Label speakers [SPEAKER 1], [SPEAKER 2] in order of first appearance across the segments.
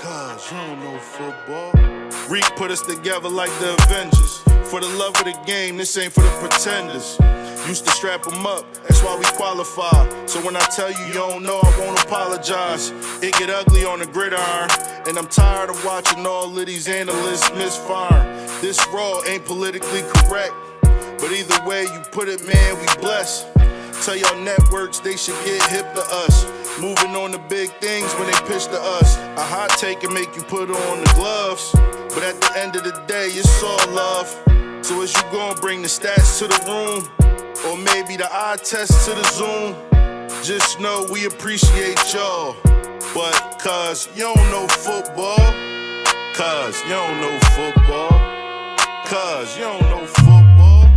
[SPEAKER 1] Cause you don't know football. Reek put us together like the Avengers. For the love of the game, this ain't for the pretenders. Used to strap them up, that's why we qualify. So when I tell you you don't know, I won't apologize. It get ugly on the gridiron, and I'm tired of watching all of these analysts misfire. This raw ain't politically correct, but either way you put it, man, we blessed. Tell y'all networks they should get hip to us. Moving on to big things when they pitch to us. A hot take can make you put on the gloves, but at the end of the day, it's all love. So as you gon' bring the stats to the room, or maybe the eye test to the Zoom, just know we appreciate y'all. But cause you don't know football, cause you don't know football, cause you don't know football.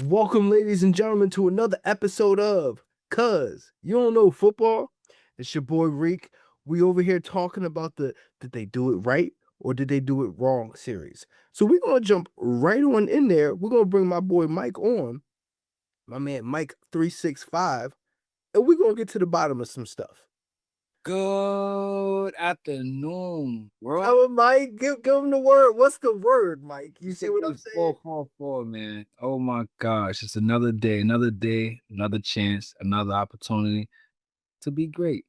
[SPEAKER 2] Welcome, ladies and gentlemen, to another episode of Cuz You Don't Know Football. It's your boy Reek. We over here talking about the did they do it right or did they do it wrong series. So we're gonna jump right on in there. We're gonna bring my boy Mike on, my man Mike 365, and we're gonna get to the bottom of some stuff.
[SPEAKER 3] Good afternoon, world.
[SPEAKER 2] Oh, Mike, give him the word. What's the word, Mike? You see what I'm saying?
[SPEAKER 3] 444, man. Oh my gosh, it's another day, another chance, another opportunity to be great.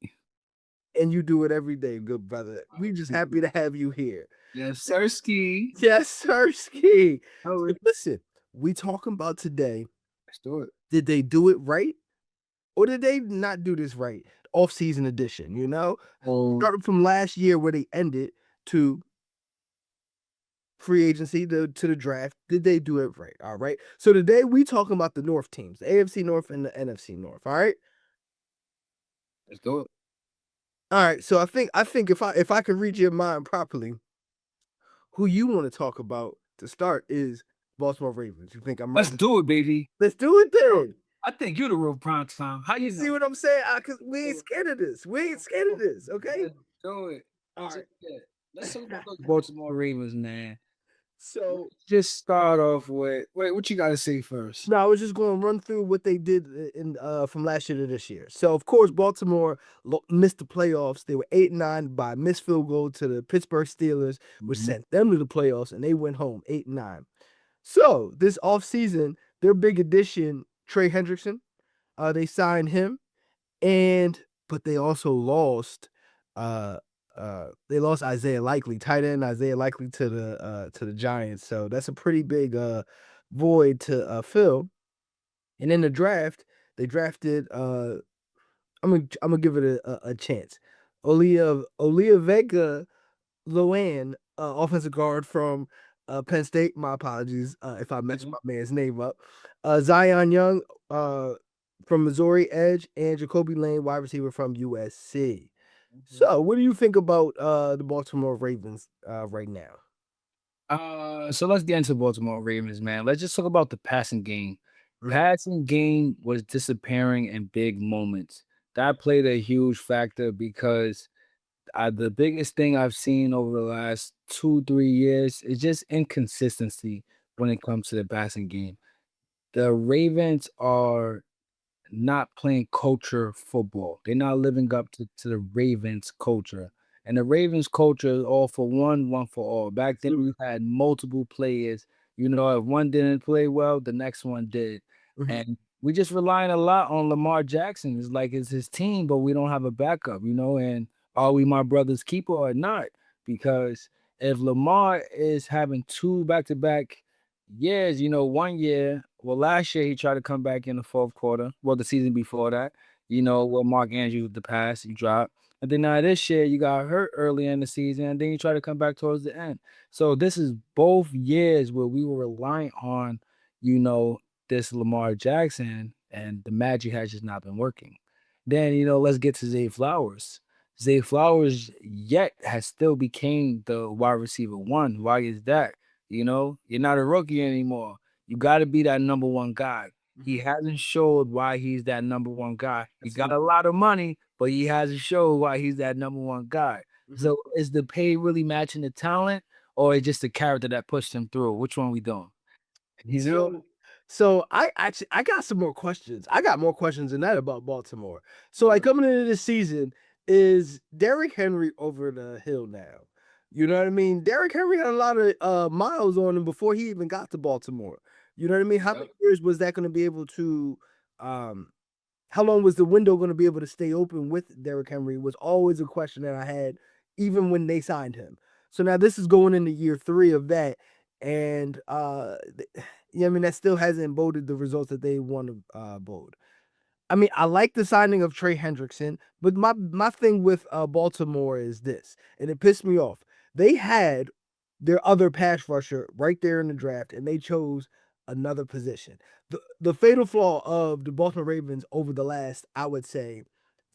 [SPEAKER 2] And you do it every day, good brother. We just happy to have you here.
[SPEAKER 3] Yes, sirski.
[SPEAKER 2] Yes, sir, Ski.
[SPEAKER 3] Oh,
[SPEAKER 2] Listen, we talking about today.
[SPEAKER 3] let's do it.
[SPEAKER 2] Did they do it right, or did they not do this right? Off-season edition, you know, starting from last year where they ended to free agency to the draft. Did they do it right? All right. So today we talking about the North teams, the AFC North and the NFC North. All right.
[SPEAKER 3] Let's do it.
[SPEAKER 2] All right. So I think if I can read your mind properly, who you want to talk about to start is Baltimore Ravens. You think I'm right?
[SPEAKER 3] Let's do it, baby.
[SPEAKER 2] Let's do it then.
[SPEAKER 3] I think you're the real prime time. How you
[SPEAKER 2] See what I'm saying? Cause we ain't scared of this. We ain't scared of this. Okay.
[SPEAKER 3] Let's do it.
[SPEAKER 2] All right.
[SPEAKER 3] Let's talk about those Baltimore Ravens, man.
[SPEAKER 2] So
[SPEAKER 3] Just start off with what you gotta say first?
[SPEAKER 2] no, I was just going to run through what they did in from last year to this year. So of course, Baltimore missed the playoffs. They were 8-9 by missed field goal to the Pittsburgh Steelers, which sent them to the playoffs, and they went home 8-9. So this offseason, their big addition, Trey Hendrickson, they signed him, but they also lost Isaiah Likely, tight end Isaiah Likely to the Giants. So that's a pretty big void to fill. And in the draft, they drafted I'm gonna give it a chance. Oliavega Loan, offensive guard from Penn State. My apologies if I messed my man's name up. Zion Young from Missouri Edge, and Jacoby Lane, wide receiver from USC. So, what do you think about the Baltimore Ravens right now?
[SPEAKER 3] So let's get into Baltimore Ravens, man. Let's just talk about the passing game. Passing game was disappearing in big moments. That played a huge factor because the biggest thing I've seen over the last 2-3 years is just inconsistency when it comes to the passing game. The Ravens are not playing culture football. They're not living up to the Ravens culture. And the Ravens culture is all for one for all. Back then, we had multiple players. You know, if one didn't play well, the next one did. And we just relying a lot on Lamar Jackson. It's like it's his team, but we don't have a backup, you know. And are we my brother's keeper or not? Because if Lamar is having 2 back-to-back years, you know, 1 year, well, last year he tried to come back in the 4th quarter. Well, the season before that, you know, well, Mark Andrews, the pass, he dropped. And then now this year, you got hurt early in the season, and then you try to come back towards the end. So this is both years where we were relying on, you know, this Lamar Jackson, and the magic has just not been working. Then, you know, let's get to Zay Flowers. Zay Flowers yet has still became the wide receiver 1. Why is that? You know, you're not a rookie anymore. You got to be that number 1 guy. He hasn't showed why he's that number 1 guy. He got a lot of money, but he hasn't showed why he's that number 1 guy. So is the pay really matching the talent, or is just the character that pushed him through? Which one we doing?
[SPEAKER 2] So I got some more questions. I got more questions than that about Baltimore. So like coming into this season, is Derrick Henry over the hill now? You know what I mean? Derrick Henry had a lot of miles on him before he even got to Baltimore. You know what I mean? How many years was that going to be able to um how long was the window going to be able to stay open with Derrick Henry was always a question that I had even when they signed him. So now this is going into year 3 of that, and yeah, I mean that still hasn't boded the results that they want to bode. I mean, I like the signing of Trey Hendrickson, but my thing with Baltimore is this, and it pissed me off. They had their other pass rusher right there in the draft, and they chose another position. The fatal flaw of the Baltimore Ravens over the last, I would say,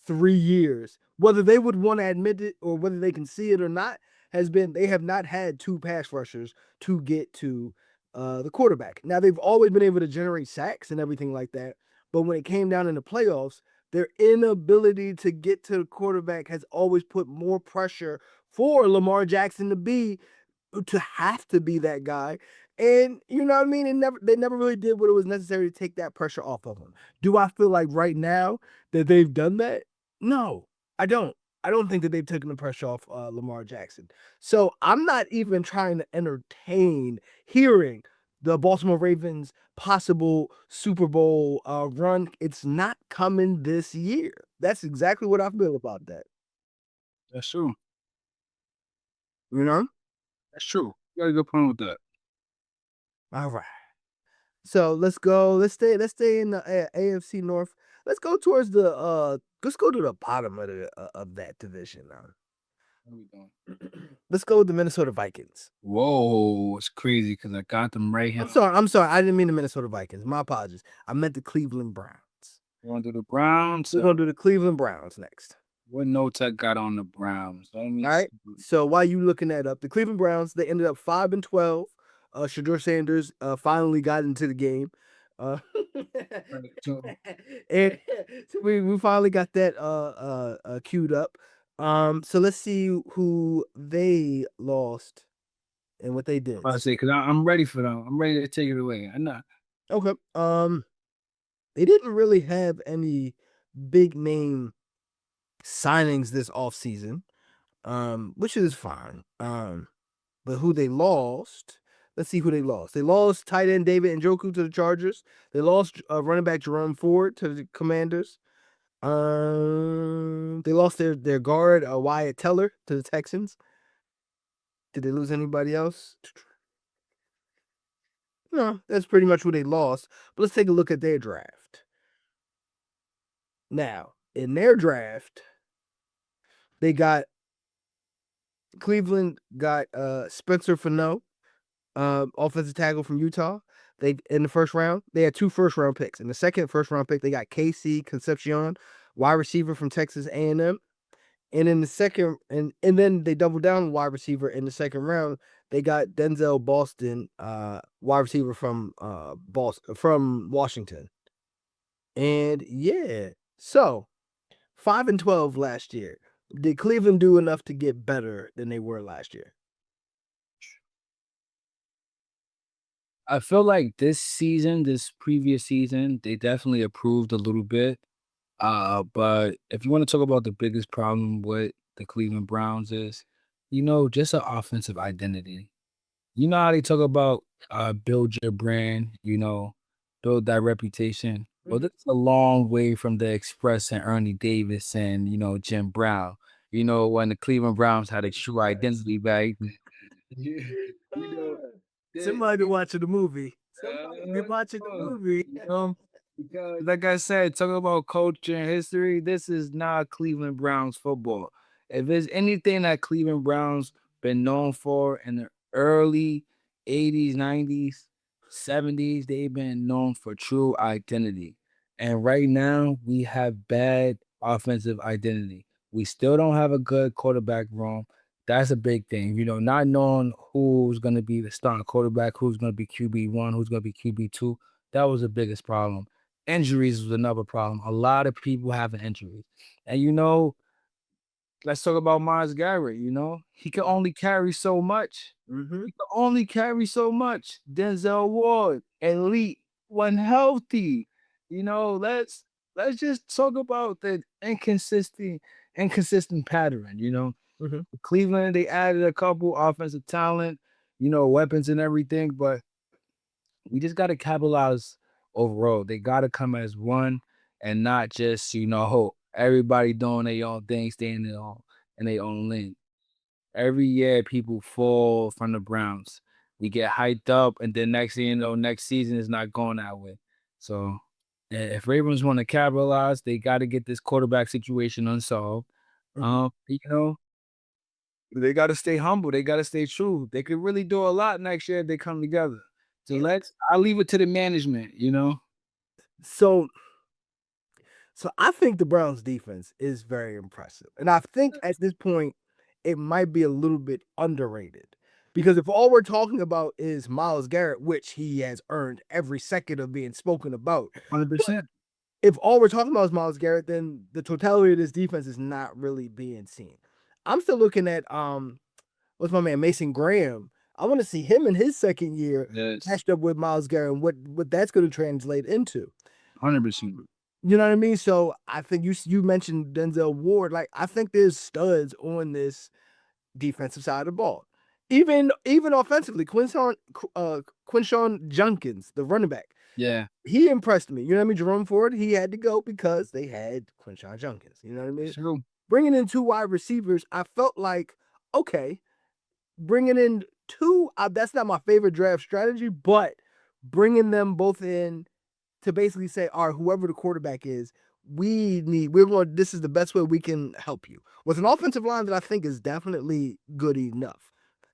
[SPEAKER 2] 3 years, whether they would want to admit it or whether they can see it or not, has been they have not had two pass rushers to get to the quarterback. Now they've always been able to generate sacks and everything like that, but when it came down in the playoffs, their inability to get to the quarterback has always put more pressure for Lamar Jackson to have to be that guy. And you know what I mean? They never really did what it was necessary to take that pressure off of him. Do I feel like right now that they've done that? No, I don't. I don't think that they've taken the pressure off Lamar Jackson. So I'm not even trying to entertain hearing the Baltimore Ravens possible Super Bowl run. It's not coming this year. That's exactly what I feel about that.
[SPEAKER 4] That's true.
[SPEAKER 2] You know?
[SPEAKER 4] That's true. You got a good point with that.
[SPEAKER 2] All right. So let's go. Let's stay in the AFC North. Let's go towards the let's go to the bottom of that division now.
[SPEAKER 4] What are we doing?
[SPEAKER 2] Let's go with the Minnesota Vikings.
[SPEAKER 4] Whoa, it's crazy because I got them right here.
[SPEAKER 2] I'm sorry. I didn't mean the Minnesota Vikings. My apologies. I meant the Cleveland Browns.
[SPEAKER 4] You want to do the Browns?
[SPEAKER 2] We're gonna do the Cleveland Browns next.
[SPEAKER 4] What notes I got on the Browns? Let me
[SPEAKER 2] All right.
[SPEAKER 4] see.
[SPEAKER 2] So while you looking that up, the Cleveland Browns, they ended up 5-12. Shador Sanders finally got into the game.
[SPEAKER 4] So-
[SPEAKER 2] And so we finally got that queued up. So let's see who they lost and what they did.
[SPEAKER 4] I say because I'm ready for them. I'm ready to take it away. I know.
[SPEAKER 2] Okay. They didn't really have any big name signings this offseason, which is fine. But who they lost, let's see who they lost. They lost tight end David Njoku to the Chargers. They lost running back Jerome Ford to the Commanders. They lost their guard Wyatt Teller to the Texans. Did they lose anybody else? No, that's pretty much who they lost. But let's take a look at their draft. Now, in their draft, they got Cleveland got Spencer Fano, offensive tackle from Utah. They in the first round, they had 2 first-round picks. In the second first-round pick, they got KC Concepcion, wide receiver from Texas A&M. And in the second, and then they doubled down on wide receiver in the second round. They got Denzel Boston, wide receiver from Washington. And yeah, so 5-12 last year. Did Cleveland do enough to get better than they were last year?
[SPEAKER 3] I feel like this previous season, they definitely improved a little bit. But if you want to talk about the biggest problem with the Cleveland Browns is, just an offensive identity. You know how they talk about build your brand, build that reputation. Well, this is a long way from the Express and Ernie Davis and Jim Brown. When the Cleveland Browns had a true identity back.
[SPEAKER 2] Somebody watching the movie. Somebody watching the movie.
[SPEAKER 3] Because, like I said, talking about culture and history, this is not Cleveland Browns football. If there's anything that Cleveland Browns been known for in the early 80s, 90s, 70s, they've been known for true identity. And right now, we have bad offensive identity. We still don't have a good quarterback room. That's a big thing. Not knowing who's going to be the starting quarterback, who's going to be QB1, who's going to be QB2. That was the biggest problem. Injuries was another problem. A lot of people having injuries. And let's talk about Myles Garrett, He can only carry so much.
[SPEAKER 2] Mm-hmm.
[SPEAKER 3] He can only carry so much. Denzel Ward, elite, when healthy. Let's just talk about the inconsistent pattern,
[SPEAKER 2] Mhm.
[SPEAKER 3] Cleveland, they added a couple offensive talent, weapons and everything, but we just got to capitalize overall. They got to come as one and not just, everybody doing their own thing, staying in their own lane. Every year, people fall from the Browns. We get hyped up, and then next thing you know, next season is not going that way. So, if Ravens want to capitalize, they got to get this quarterback situation unsolved.
[SPEAKER 2] Mhm.
[SPEAKER 3] They got to stay humble. They got to stay true. They could really do a lot next year if they come together. So I'll leave it to the management.
[SPEAKER 2] So I think the Browns defense is very impressive. And I think at this point, it might be a little bit underrated. Because if all we're talking about is Myles Garrett, which he has earned every second of being spoken about,
[SPEAKER 3] 100%.
[SPEAKER 2] if all we're talking about is Myles Garrett, then the totality of this defense is not really being seen. I'm still looking at what's my man, Mason Graham. I want to see him in his second year
[SPEAKER 3] Yes.
[SPEAKER 2] matched up with Myles Garrett and what that's going to translate into.
[SPEAKER 4] 100%.
[SPEAKER 2] You know what I mean? So I think you mentioned Denzel Ward. Like I think there's studs on this defensive side of the ball. Even offensively, Quinshawn Junkins, the running back,
[SPEAKER 4] Yeah.
[SPEAKER 2] he impressed me. You know what I mean? Jerome Ford, he had to go because they had Quinshawn Junkins. You know what I mean?
[SPEAKER 4] True.
[SPEAKER 2] Bringing in 2 wide receivers, I felt like, okay, bringing in 2, that's not my favorite draft strategy, but bringing them both in to basically say, all right, whoever the quarterback is, this is the best way we can help you. With an offensive line that I think is definitely good enough.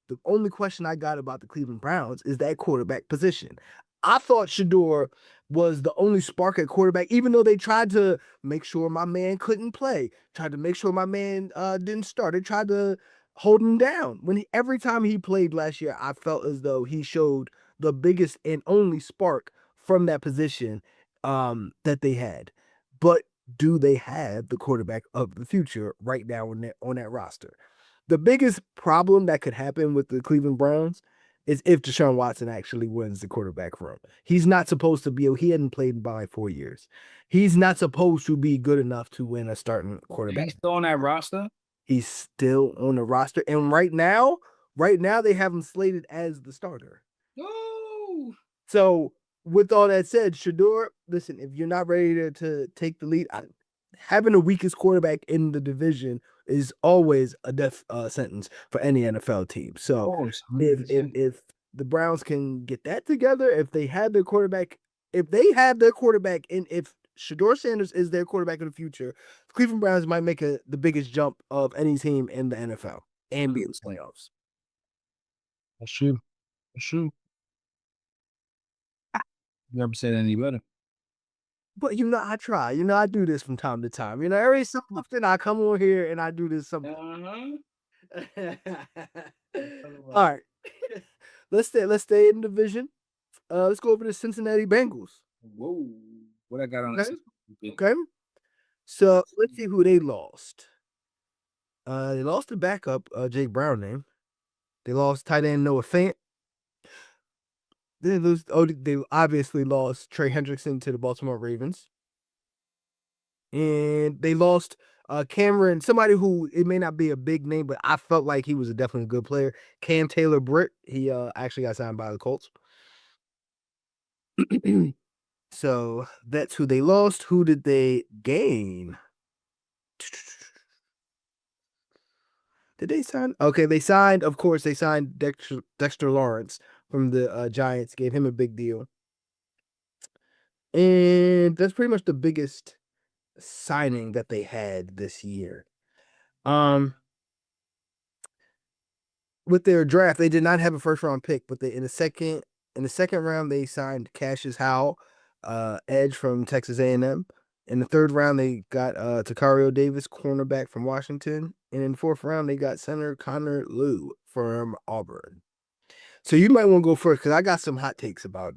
[SPEAKER 2] The only question I got about the Cleveland Browns is that quarterback position. I thought Shador was the only spark at quarterback, even though they tried to make sure my man couldn't play, tried to make sure my man didn't start. They tried to hold him down. Every time he played last year, I felt as though he showed the biggest and only spark from that position that they had. But do they have the quarterback of the future right now on that roster? The biggest problem that could happen with the Cleveland Browns is if Deshaun Watson actually wins the quarterback room. He's not supposed to be. He hadn't played in about like 4 years. He's not supposed to be good enough to win a starting quarterback.
[SPEAKER 4] He's still on that roster?
[SPEAKER 2] He's still on the roster, and right now they have him slated as the starter.
[SPEAKER 4] No.
[SPEAKER 2] So, with all that said, Shador, listen, if you're not ready to take the lead, having the weakest quarterback in the division is always a death sentence for any NFL team. So,
[SPEAKER 4] Of course.
[SPEAKER 2] if the Browns can get that together, if they have their quarterback, and if Shador Sanders is their quarterback of the future, the Cleveland Browns might make the biggest jump of any team in the NFL and be in the playoffs.
[SPEAKER 4] That's true. That's true. You never said any better.
[SPEAKER 2] But I try. I do this from time to time. Every so often I come on here and I do this something. All right. Let's stay in the division. Let's go over the Cincinnati Bengals.
[SPEAKER 4] Whoa. What I got on
[SPEAKER 2] Okay.
[SPEAKER 4] this?
[SPEAKER 2] Okay. So let's see who they lost. They lost the backup, Jake Brown name. They lost tight end Noah Fant. They obviously lost Trey Hendrickson to the Baltimore Ravens. And they lost Cameron, somebody who it may not be a big name, but I felt like he was definitely a good player. Cam Taylor-Britt. He actually got signed by the Colts. So that's who they lost. Who did they gain? Did they sign? Okay, of course, they signed Dexter Lawrence from the Giants, gave him a big deal. And that's pretty much the biggest signing that they had this year. With their draft, they did not have a first round pick, but in the second round they signed Cassius Howell, edge from Texas A&M. In the third round, they got Takario Davis, cornerback from Washington. And in the fourth round, they got center Connor Lew from Auburn. So you might want to go first because I got some hot takes about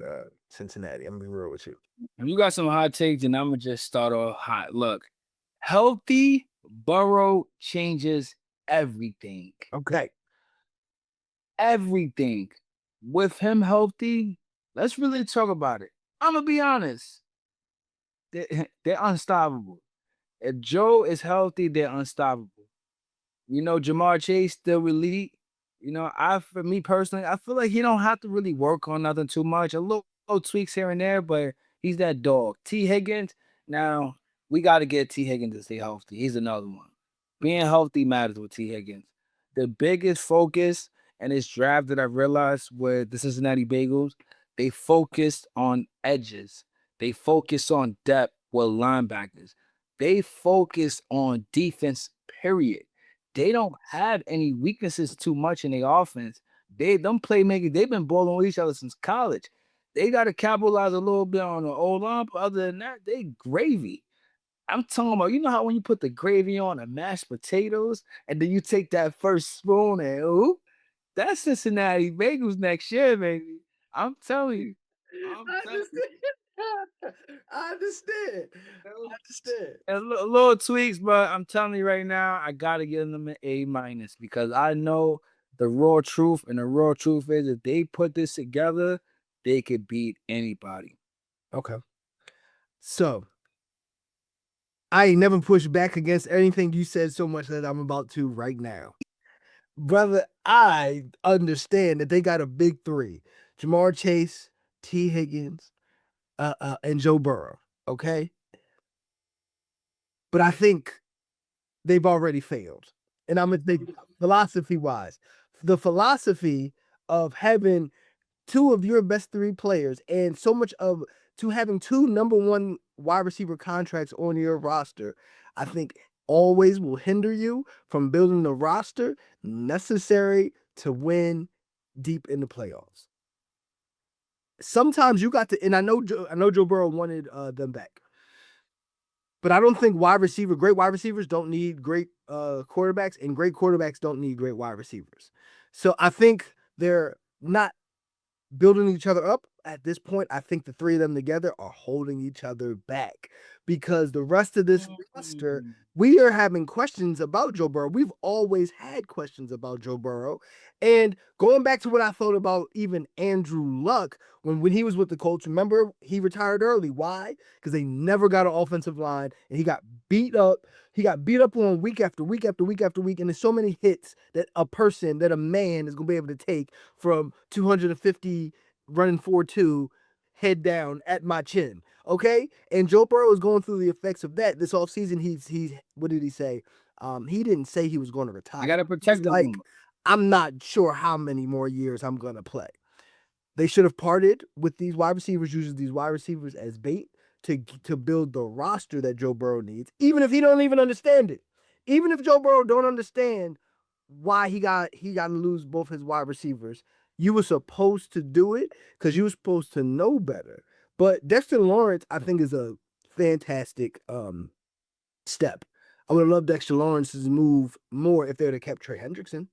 [SPEAKER 2] Cincinnati. I'm going to be real with you.
[SPEAKER 4] If you got some hot takes, then I'm going to just start off hot. Look, healthy Burrow changes everything.
[SPEAKER 2] Okay.
[SPEAKER 3] Everything. With him healthy, let's really talk about it. I'm going to be honest. They're unstoppable. If Joe is healthy, they're unstoppable. You know, Jamar Chase still elite. You know, for me personally, I feel like he don't have to really work on nothing too much. A little tweaks here and there, but he's that dog. T. Higgins, now we got to get T. Higgins to stay healthy. He's another one. Being healthy matters with T. Higgins. The biggest focus in this draft that I realized with the Cincinnati Bengals, they focused on edges. They focused on depth with linebackers. They focused on defense, period. They don't have any weaknesses too much in their offense. Them playmakers, they've been balling with each other since college. They got to capitalize a little bit on the old line, but other than that, they gravy. I'm talking about, you know how when you put the gravy on the mashed potatoes and then you take that first spoon and ooh, that's Cincinnati Bengals next year, baby. I'm telling you. I'm
[SPEAKER 2] I
[SPEAKER 3] telling you.
[SPEAKER 2] understand. I understand. I understand.
[SPEAKER 3] And little tweaks, but I'm telling you right now, I gotta give them an A minus because I know the raw truth, and the raw truth is if they put this together, they could beat anybody.
[SPEAKER 2] Okay. So I ain't never pushed back against anything you said so much that I'm about to right now. Brother, I understand that they got a big three. Jamar Chase, T. Higgins, and Joe Burrow. Okay. But I think they've already failed. And I'm gonna think philosophy wise. The philosophy of having two of your best three players and so much of to having two number one wide receiver contracts on your roster, I think always will hinder you from building the roster necessary to win deep in the playoffs. Sometimes you got to, and I know Joe Burrow wanted them back. But I don't think great wide receivers don't need great quarterbacks, and great quarterbacks don't need great wide receivers. So I think they're not building each other up at this point. I think the three of them together are holding each other back because the rest of this roster, we are having questions about Joe Burrow. We've always had questions about Joe Burrow. And going back to what I thought about even Andrew Luck, when he was with the Colts, remember he retired early. Why? Because they never got an offensive line and he got beat up. He got beat up on week after week after week after week. And there's so many hits that a man is going to be able to take from 250 running 4-2 head down at my chin. Okay? And Joe Burrow is going through the effects of that. This offseason, he's what did he say? He didn't say he was going to retire.
[SPEAKER 3] I gotta protect them.
[SPEAKER 2] Like, I'm not sure how many more years I'm gonna play. They should have parted with these wide receivers, using these wide receivers as bait to build the roster that Joe Burrow needs, even if he don't even understand it. Even if Joe Burrow don't understand why he got to lose both his wide receivers, you were supposed to do it because you were supposed to know better. But Dexter Lawrence, I think, is a fantastic step. I would have loved Dexter Lawrence's move more if they would have kept Trey Hendrickson.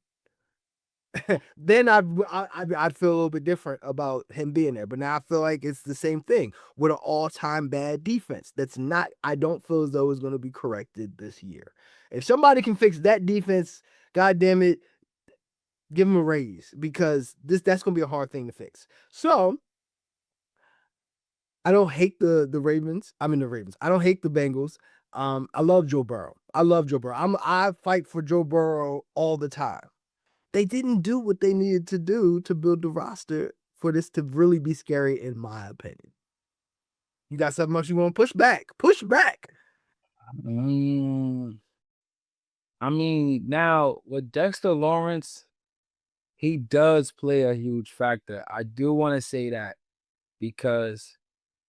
[SPEAKER 2] Then I'd feel a little bit different about him being there. But now I feel like it's the same thing with an all-time bad defense. I don't feel as though it's going to be corrected this year. If somebody can fix that defense, God damn it, give him a raise because that's going to be a hard thing to fix. So I don't hate the Ravens. I mean the Ravens. I don't hate the Bengals. I love Joe Burrow. I fight for Joe Burrow all the time. They didn't do what they needed to do to build the roster for this to really be scary, in my opinion. You got something else you want to push back? Push back.
[SPEAKER 3] I mean, now with Dexter Lawrence, he does play a huge factor. I do want to say that because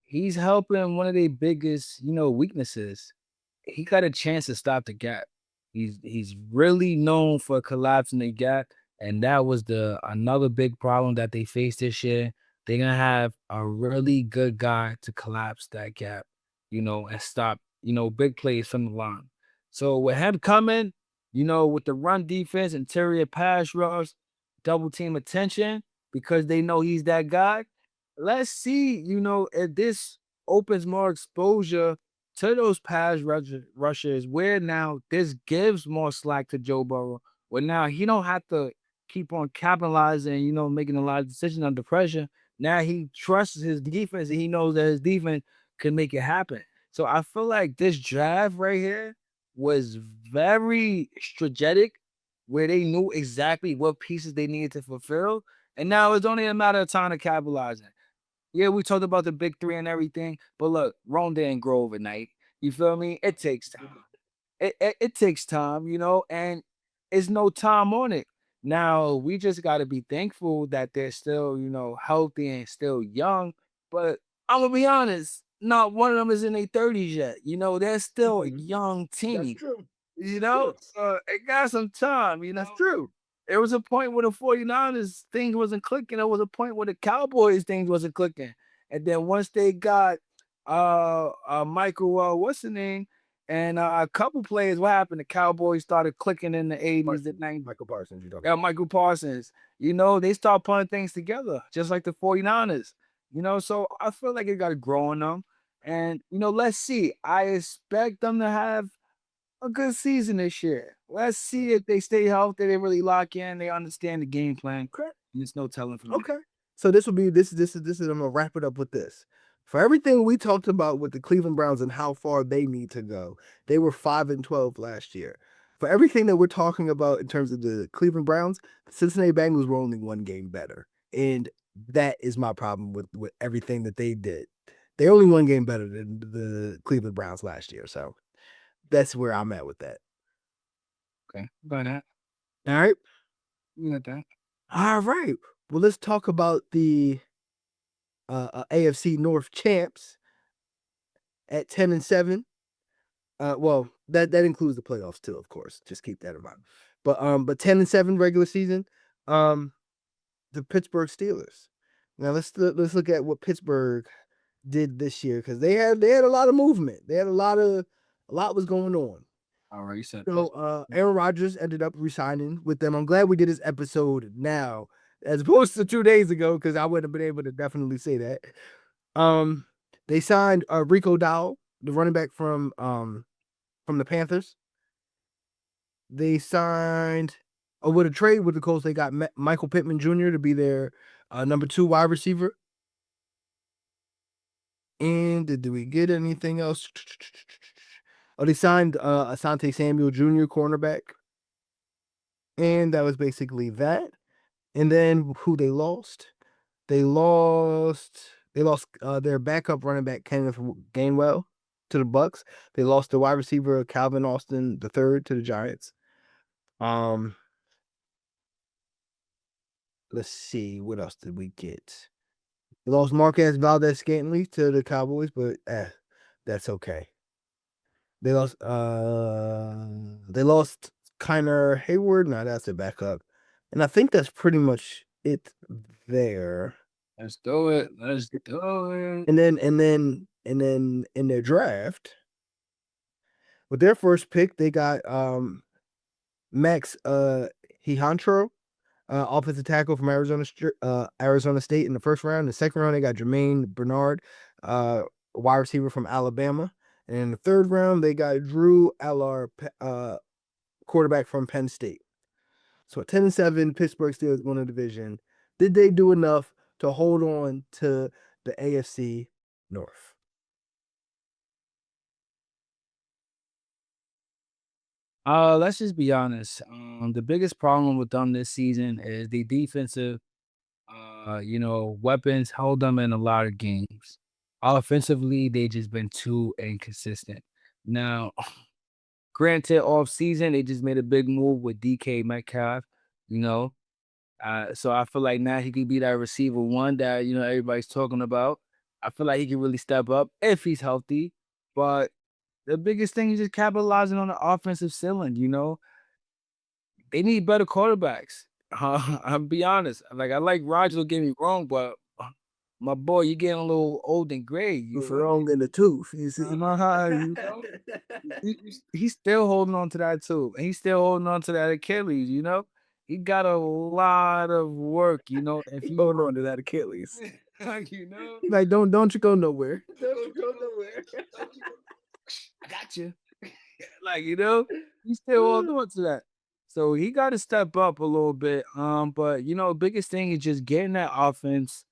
[SPEAKER 3] he's helping one of their biggest, weaknesses. He got a chance to stop the gap. He's really known for collapsing the gap, and that was another big problem that they faced this year. They're gonna have a really good guy to collapse that gap, and stop, big plays from the line. So with him coming, with the run defense, interior pass rush, double team attention, because they know he's that guy. Let's see, if this opens more exposure to those pass rushers, where now this gives more slack to Joe Burrow, where now he don't have to keep on capitalizing, making a lot of decisions under pressure. Now he trusts his defense and he knows that his defense can make it happen. So I feel like this draft right here was very strategic, where they knew exactly what pieces they needed to fulfill. And now it's only a matter of time to capitalize it. Yeah, we talked about the big three and everything, but look, Rome didn't grow overnight. You feel me? It takes time. It takes time, and it's no time on it. Now we just got to be thankful that they're still, healthy and still young. But I'm gonna be honest, not one of them is in their 30s yet. They're still a young
[SPEAKER 2] That's
[SPEAKER 3] team.
[SPEAKER 2] true.
[SPEAKER 3] So it got some time.
[SPEAKER 2] That's true.
[SPEAKER 3] There was a point where the 49ers thing wasn't clicking. There was a point where the Cowboys things wasn't clicking. And then once they got Michael, what's the name? And a couple players, what happened? The Cowboys started clicking in the 80s and 90s.
[SPEAKER 2] Michael Parsons, you talking
[SPEAKER 3] Yeah, Michael Parsons. They start putting things together, just like the 49ers. So I feel like it got to grow on them. And, let's see. I expect them to have a good season this year. Let's see if they stay healthy, they really lock in, they understand the game plan.
[SPEAKER 2] Okay.
[SPEAKER 3] There's no telling from there.
[SPEAKER 2] Okay. So this will be this is I'm gonna wrap it up with this. For everything we talked about with the Cleveland Browns and how far they need to go, they were 5-12 last year. For everything that we're talking about in terms of the Cleveland Browns, the Cincinnati Bengals were only one game better. And that is my problem with everything that they did. They're only one game better than the Cleveland Browns last year. So that's where I'm at with that.
[SPEAKER 3] Okay, got that.
[SPEAKER 2] All right.
[SPEAKER 3] You got that.
[SPEAKER 2] All right. Well, let's talk about the AFC North champs at 10-7. Well, that includes the playoffs too, of course. Just keep that in mind. But 10-7 regular season. The Pittsburgh Steelers. Now let's look at what Pittsburgh did this year, because they had a lot of movement. They had a lot was going on.
[SPEAKER 3] All right, you said
[SPEAKER 2] So Aaron Rodgers ended up resigning with them. I'm glad we did this episode now as opposed to 2 days ago, because I wouldn't have been able to definitely say that. They signed Rico Dowell, the running back from the Panthers. They signed with a trade with the Colts. They got Michael Pittman Jr. to be their number 2 wide receiver. And did we get anything else? Oh, they signed Asante Samuel Jr., cornerback. And that was basically that. And then who they lost? They lost their backup running back Kenneth Gainwell to the Bucks. They lost the wide receiver Calvin Austin III to the Giants. Let's see, what else did we get? They lost Marquez Valdez-Scantling to the Cowboys, but that's okay. They lost Kiner Hayward. No, that's their backup. And I think that's pretty much it there.
[SPEAKER 3] let's do it. Let's do it.
[SPEAKER 2] And then in their draft, with their first pick, they got Max Hihantro, offensive tackle from Arizona State in the first round. In the second round, they got Jermaine Bernard, wide receiver from Alabama. And in the third round, they got Drew Allar, quarterback from Penn State. So at 10-7, Pittsburgh Steelers won the division. Did they do enough to hold on to the AFC North?
[SPEAKER 3] Let's just be honest. The biggest problem with them this season is the defensive, weapons held them in a lot of games. Offensively, they just been too inconsistent. Now, granted, off season, they just made a big move with DK Metcalf, you know. So I feel like now he could be that receiver one that, everybody's talking about. I feel like he can really step up if he's healthy. But the biggest thing is just capitalizing on the offensive ceiling, They need better quarterbacks. I'll be honest. Like, I like Rodgers, don't get me wrong, but my boy, you're getting a little old and gray.
[SPEAKER 2] What's wrong in the tooth? You see?
[SPEAKER 3] He's still holding on to that too. And he's still holding on to that Achilles, He got a lot of work, if
[SPEAKER 2] He
[SPEAKER 3] you
[SPEAKER 2] holding on to that Achilles.
[SPEAKER 3] you know.
[SPEAKER 2] Like, don't you go nowhere.
[SPEAKER 3] Don't go nowhere. I got you. He's still holding on to that. So he got to step up a little bit. But biggest thing is just getting that offense,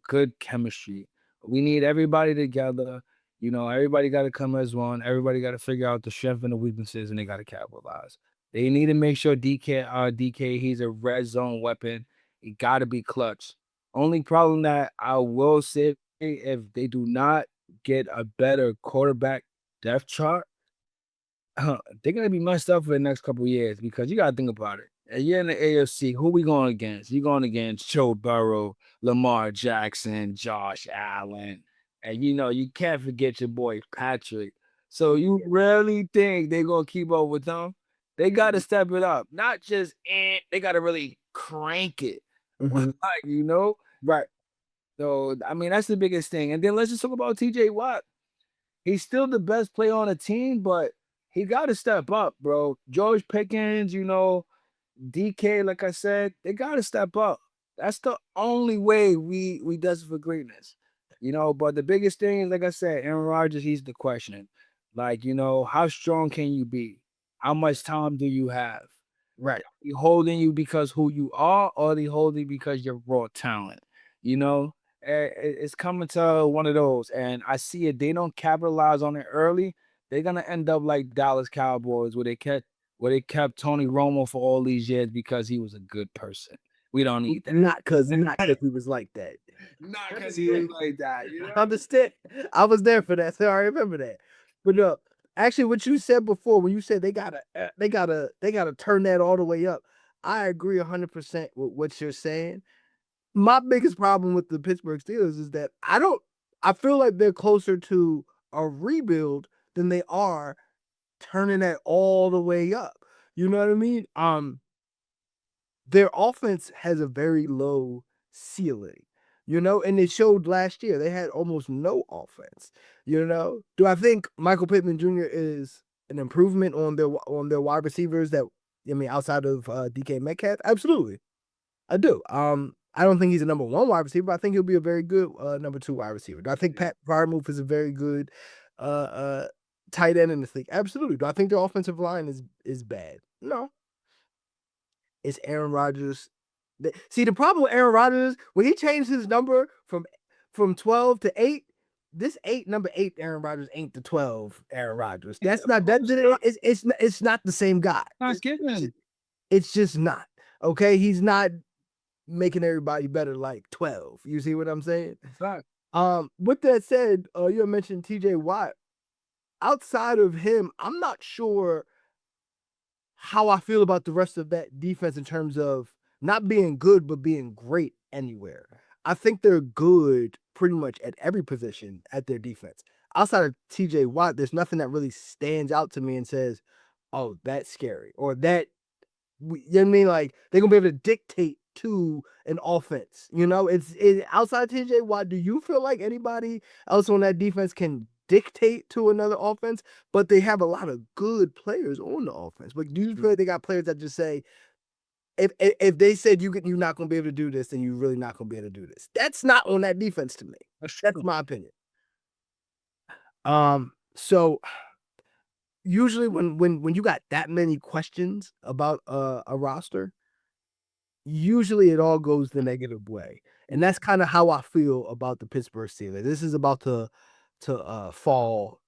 [SPEAKER 3] good chemistry. We need everybody together. You know, everybody got to come as one. Everybody got to figure out the strength and the weaknesses, and they got to capitalize. They need to make sure DK, he's a red zone weapon. He got to be clutch. Only problem that I will say, if they do not get a better quarterback depth chart, they're gonna be messed up for the next couple of years because you gotta think about it. And you're in the AFC, who we going against? You going against Joe Burrow, Lamar Jackson, Josh Allen, and you know you can't forget your boy Patrick. So you really think they're gonna keep up with them? They gotta step it up, not just they gotta really crank it.
[SPEAKER 2] Mhm.
[SPEAKER 3] Like, you know,
[SPEAKER 2] Right.
[SPEAKER 3] so I mean that's the biggest thing. And then let's just talk about TJ Watt. He's still the best player on the team, but he got to step up, bro. George Pickens, you know, DK, like I said, they got to step up. That's the only way we does it for greatness, you know. But the biggest thing, like I said, Aaron Rodgers, he's the question. Like, you know, how strong can you be? How much time do you have?
[SPEAKER 2] Right.
[SPEAKER 3] He holding you because who you are, or they holding you because you're raw talent. You know, it's coming to one of those, and I see it. They don't capitalize on it early. They're gonna end up like Dallas Cowboys, where they kept Tony Romo for all these years because he was a good person. We don't need that.
[SPEAKER 2] Not because he was like that.
[SPEAKER 3] Not because he was like that. You know?
[SPEAKER 2] Understand? I was there for that, so I remember that. But actually, what you said before, when you said they gotta turn that all the way up, I agree 100% with what you're saying. My biggest problem with the Pittsburgh Steelers is that I feel like they're closer to a rebuild than they are turning that all the way up. You know what I mean? Their offense has a very low ceiling, you know, and it showed last year. They had almost no offense, you know. Do I think Michael Pittman Jr. is an improvement on their wide receivers outside of DK Metcalf? Absolutely. I do. I don't think he's a number one wide receiver, but I think he'll be a very good number two wide receiver. Do I think Pat Freiermuth is a very good tight end in this league? Absolutely. Do I think their offensive line is bad? No. It's Aaron Rodgers. See, the problem with Aaron Rodgers is when he changed his number from 12 to 8, this number 8 Aaron Rodgers ain't the 12 Aaron Rodgers. That's not it's not the same guy.
[SPEAKER 3] Not kidding.
[SPEAKER 2] It's just not. Okay, he's not making everybody better like 12. You see what I'm saying?
[SPEAKER 3] Fact.
[SPEAKER 2] With that said, you mentioned TJ Watt. Outside of him, I'm not sure how I feel about the rest of that defense in terms of not being good, but being great anywhere. I think they're good pretty much at every position at their defense. Outside of TJ Watt, there's nothing that really stands out to me and says, oh, that's scary. Or that, you know what I mean? Like, they're going to be able to dictate to an offense. You know, it's outside TJ Watt, do you feel like anybody else on that defense can dictate to another offense? But they have a lot of good players on the offense. But do you feel like they got players that just say, if they said you're not going to be able to do this, then you're really not going to be able to do this? That's not on that defense to me. That's my opinion. So usually when you got that many questions about a roster, usually it all goes the negative way. And that's kind of how I feel about the Pittsburgh Steelers. This is about to fall.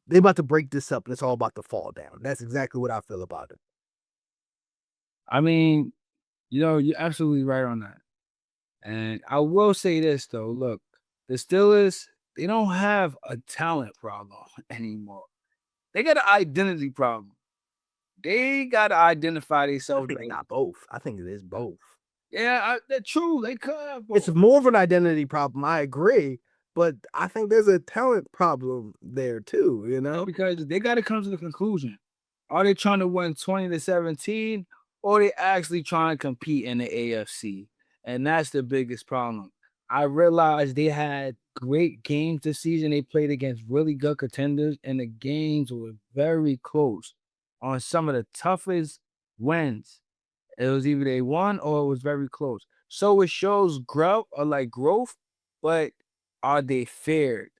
[SPEAKER 2] They're about to break this up, and it's all about to fall down. That's exactly what I feel about it.
[SPEAKER 3] I mean, you know, you're absolutely right on that. And I will say this though, look, the Steelers, they don't have a talent problem anymore. They got an identity problem. They got to identify
[SPEAKER 2] I
[SPEAKER 3] themselves.
[SPEAKER 2] think they got both. I think it is both.
[SPEAKER 3] Yeah, they're true. They could have both.
[SPEAKER 2] It's more of an identity problem. I agree, but I think there's a talent problem there too. You know,
[SPEAKER 3] because they got to come to the conclusion: are they trying to win 20-17, or they actually trying to compete in the AFC? And that's the biggest problem. I realized they had great games this season. They played against really good contenders, and the games were very close on some of the toughest wins. It was either they won or it was very close. So it shows growth, but are they fared?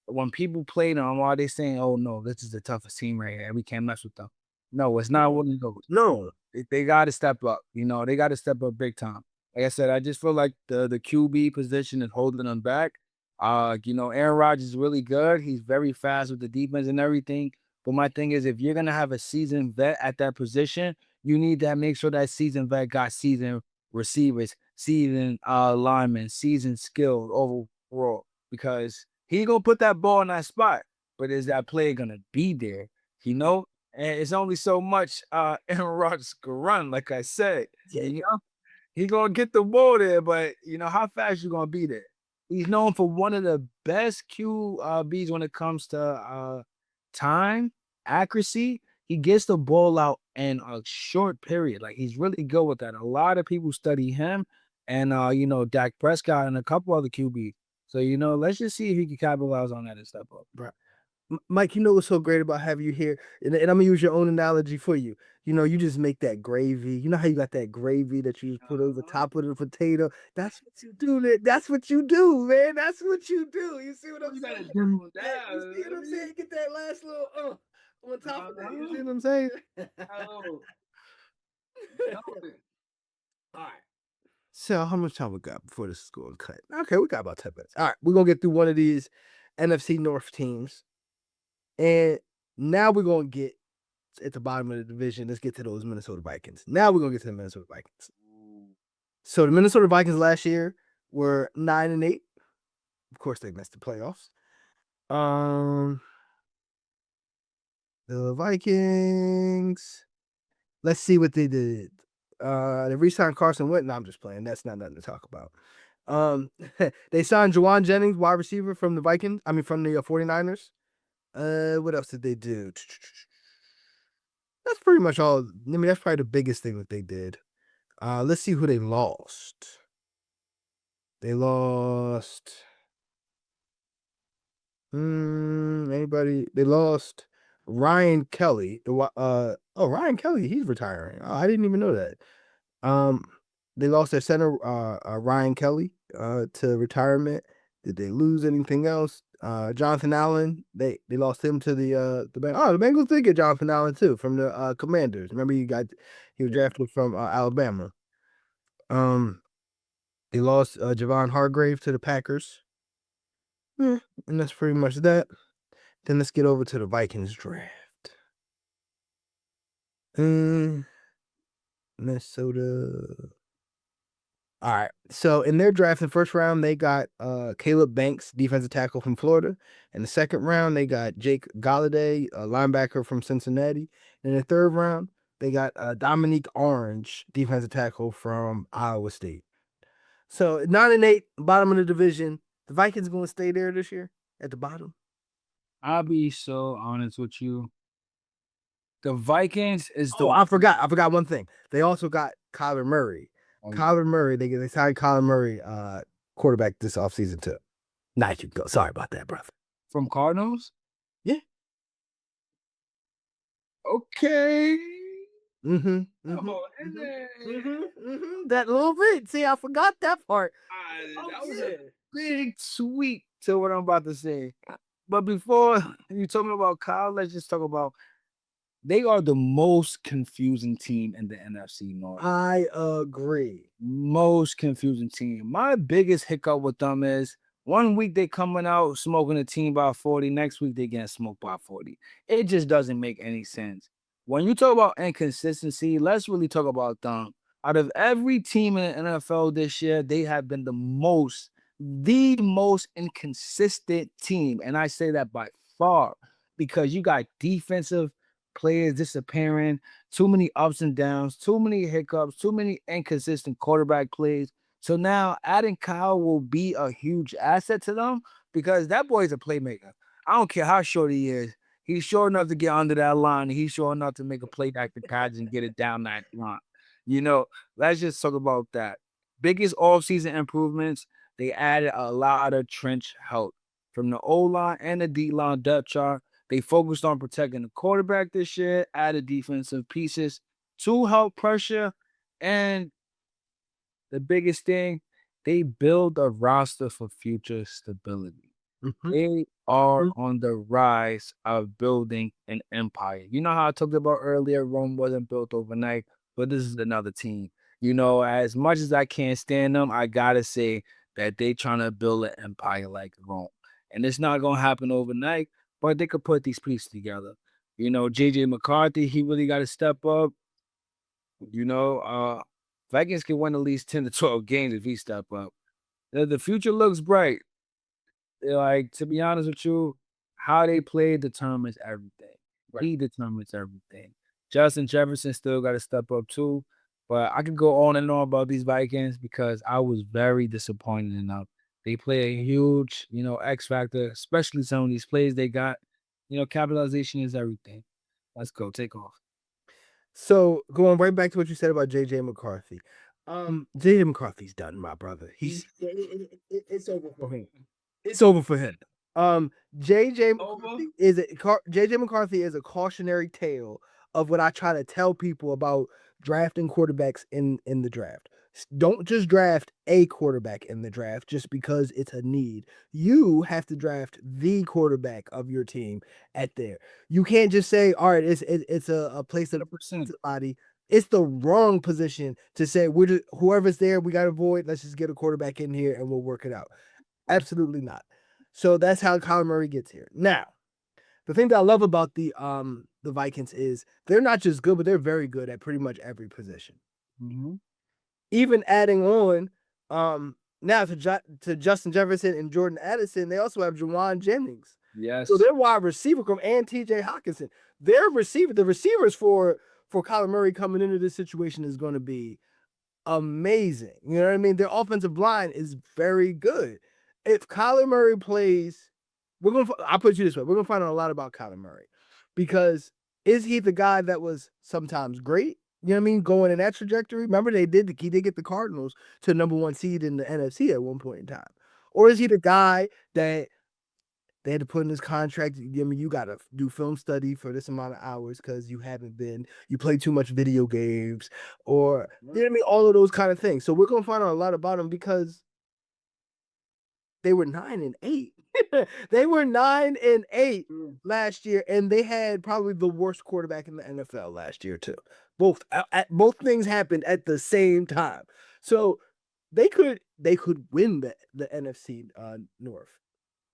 [SPEAKER 3] When people play them, are they saying, oh no, this is the toughest team right here, we can't mess with them? No, it's not one of those.
[SPEAKER 2] no.
[SPEAKER 3] They got to step up. You know, they got to step up big time. Like I said, I just feel like the QB position is holding them back. Aaron Rodgers is really good. He's very fast with the defense and everything. But my thing is, if you're gonna have a seasoned vet at that position, you need to make sure that seasoned vet got seasoned receivers, seasoned linemen, seasoned skilled overall. Because he gonna put that ball in that spot, but is that player gonna be there? You know, and it's only so much Aaron Rodgers can run. Like I said, he gonna get the ball there, but how fast you gonna be there? He's known for one of the best QBs when it comes to time, accuracy. He gets the ball out in a short period. Like he's really good with that. A lot of people study him and Dak Prescott and a couple other QBs. So let's just see if he can capitalize on that and step up.
[SPEAKER 2] Right. Mike, what's so great about having you here? And I'm gonna use your own analogy for you. You just make that gravy. You know how you got that gravy that you just put over the top of the potato? That's what you do, man. That's what you do, man. That's what you do. You see what I'm saying? Yeah, you see what I'm saying? Get that last little on top of that. You see what I'm saying? All right. So how much time we got before the score cut? Okay, we got about 10 minutes. All right, we're gonna get through one of these NFC North teams. And now we're going to get at the bottom of the division. Let's get to those Minnesota Vikings. Now we're going to get to the Minnesota Vikings. So the Minnesota Vikings last year were 9-8. Of course, they missed the playoffs. The Vikings, let's see what they did. They re-signed Carson Wentz. No, I'm just playing. That's not nothing to talk about. They signed Juwan Jennings, wide receiver from the 49ers. What else did they do? That's pretty much all. That's probably the biggest thing that they did. Let's see who they lost. They lost. Anybody? They lost Ryan Kelly. Ryan Kelly, he's retiring. Oh, I didn't even know that. They lost their center, Ryan Kelly, to retirement. Did they lose anything else? Jonathan Allen, they lost him to the Bengals. Oh, the Bengals did get Jonathan Allen too from the Commanders. Remember, he was drafted from Alabama. They lost Javon Hargrave to the Packers. And that's pretty much that. Then let's get over to the Vikings draft. Minnesota. All right. So in their draft in the first round, they got Caleb Banks, defensive tackle from Florida. In the second round, they got Jake Galladay, a linebacker from Cincinnati. In the third round, they got Dominique Orange, defensive tackle from Iowa State. So 9-8, bottom of the division. The Vikings going to stay there this year at the bottom?
[SPEAKER 3] I'll be so honest with you. The Vikings is the.
[SPEAKER 2] Oh, I forgot one thing. They also got Kyler Murray. Kyler Murray, they signed Kyler Murray, quarterback this offseason too. Now you go. Sorry about that, brother.
[SPEAKER 3] From Cardinals?
[SPEAKER 2] Yeah.
[SPEAKER 3] Okay.
[SPEAKER 2] That little bit. See, I forgot that part.
[SPEAKER 3] That was a big tweak to what I'm about to say. But before you talk about Kyle, let's just talk about they are the most confusing team in the NFC North.
[SPEAKER 2] I agree.
[SPEAKER 3] Most confusing team. My biggest hiccup with them is 1 week they coming out smoking a team by 40. Next week they getting smoked by 40. It just doesn't make any sense. When you talk about inconsistency, let's really talk about them. Out of every team in the NFL this year, they have been the most inconsistent team. And I say that by far because you got defensive players disappearing, too many ups and downs, too many hiccups, too many inconsistent quarterback plays. So now adding Kyle will be a huge asset to them because that boy is a playmaker. I don't care how short he is. He's short enough to get under that line. And he's short enough to make a play back to catch and get it down that line. Let's just talk about that. Biggest offseason improvements, they added a lot of trench help from the O-line and the D-line depth chart. They focused on protecting the quarterback this year, added defensive pieces to help pressure. And the biggest thing, they build a roster for future stability. They are on the rise of building an empire. You know how I talked about earlier, Rome wasn't built overnight, but this is another team. As much as I can't stand them, I got to say that they trying to build an empire like Rome. And it's not gonna happen overnight, but they could put these pieces together. JJ McCarthy, he really got to step up. Vikings can win at least 10 to 12 games if he step up. The future looks bright. Like, to be honest with you, how they play determines everything.
[SPEAKER 2] Right.
[SPEAKER 3] He determines everything. Justin Jefferson still got to step up too. But I could go on and on about these Vikings because I was very disappointed in them. They play a huge, X factor, especially some of these plays they got. Capitalization is everything. Let's go. Take off.
[SPEAKER 2] So going right back to what you said about JJ McCarthy. JJ McCarthy's done, my brother. It's over for him. It's over for him. JJ McCarthy is a cautionary tale of what I try to tell people about drafting quarterbacks in the draft. Don't just draft a quarterback in the draft just because it's a need. You have to draft the quarterback of your team at there. You can't just say, all right, it's a place that somebody. It's the wrong position to say whoever's there, we got to avoid. Let's just get a quarterback in here and we'll work it out. Absolutely not. So that's how Kyler Murray gets here. Now, the thing that I love about the Vikings is they're not just good, but they're very good at pretty much every position.
[SPEAKER 3] Mm-hmm.
[SPEAKER 2] Even adding on now to Justin Jefferson and Jordan Addison, they also have Juwan Jennings.
[SPEAKER 3] Yes.
[SPEAKER 2] So their wide receiver group and TJ Hawkinson. The receivers for Kyler Murray coming into this situation is going to be amazing. You know what I mean? Their offensive line is very good. If Kyler Murray plays, I'll put you this way, we're going to find out a lot about Kyler Murray. Because is he the guy that was sometimes great? You know what I mean? Going in that trajectory. Remember, he did get the Cardinals to the #1 seed in the NFC at one point in time. Or is he the guy that they had to put in his contract? I mean, you got to do film study for this amount of hours because you play too much video games, or you know what I mean? All of those kind of things. So we're gonna find out a lot about him because they were 9-8. They were 9-8 last year, and they had probably the worst quarterback in the NFL last year too. Both things happened at the same time, so they could win the NFC North.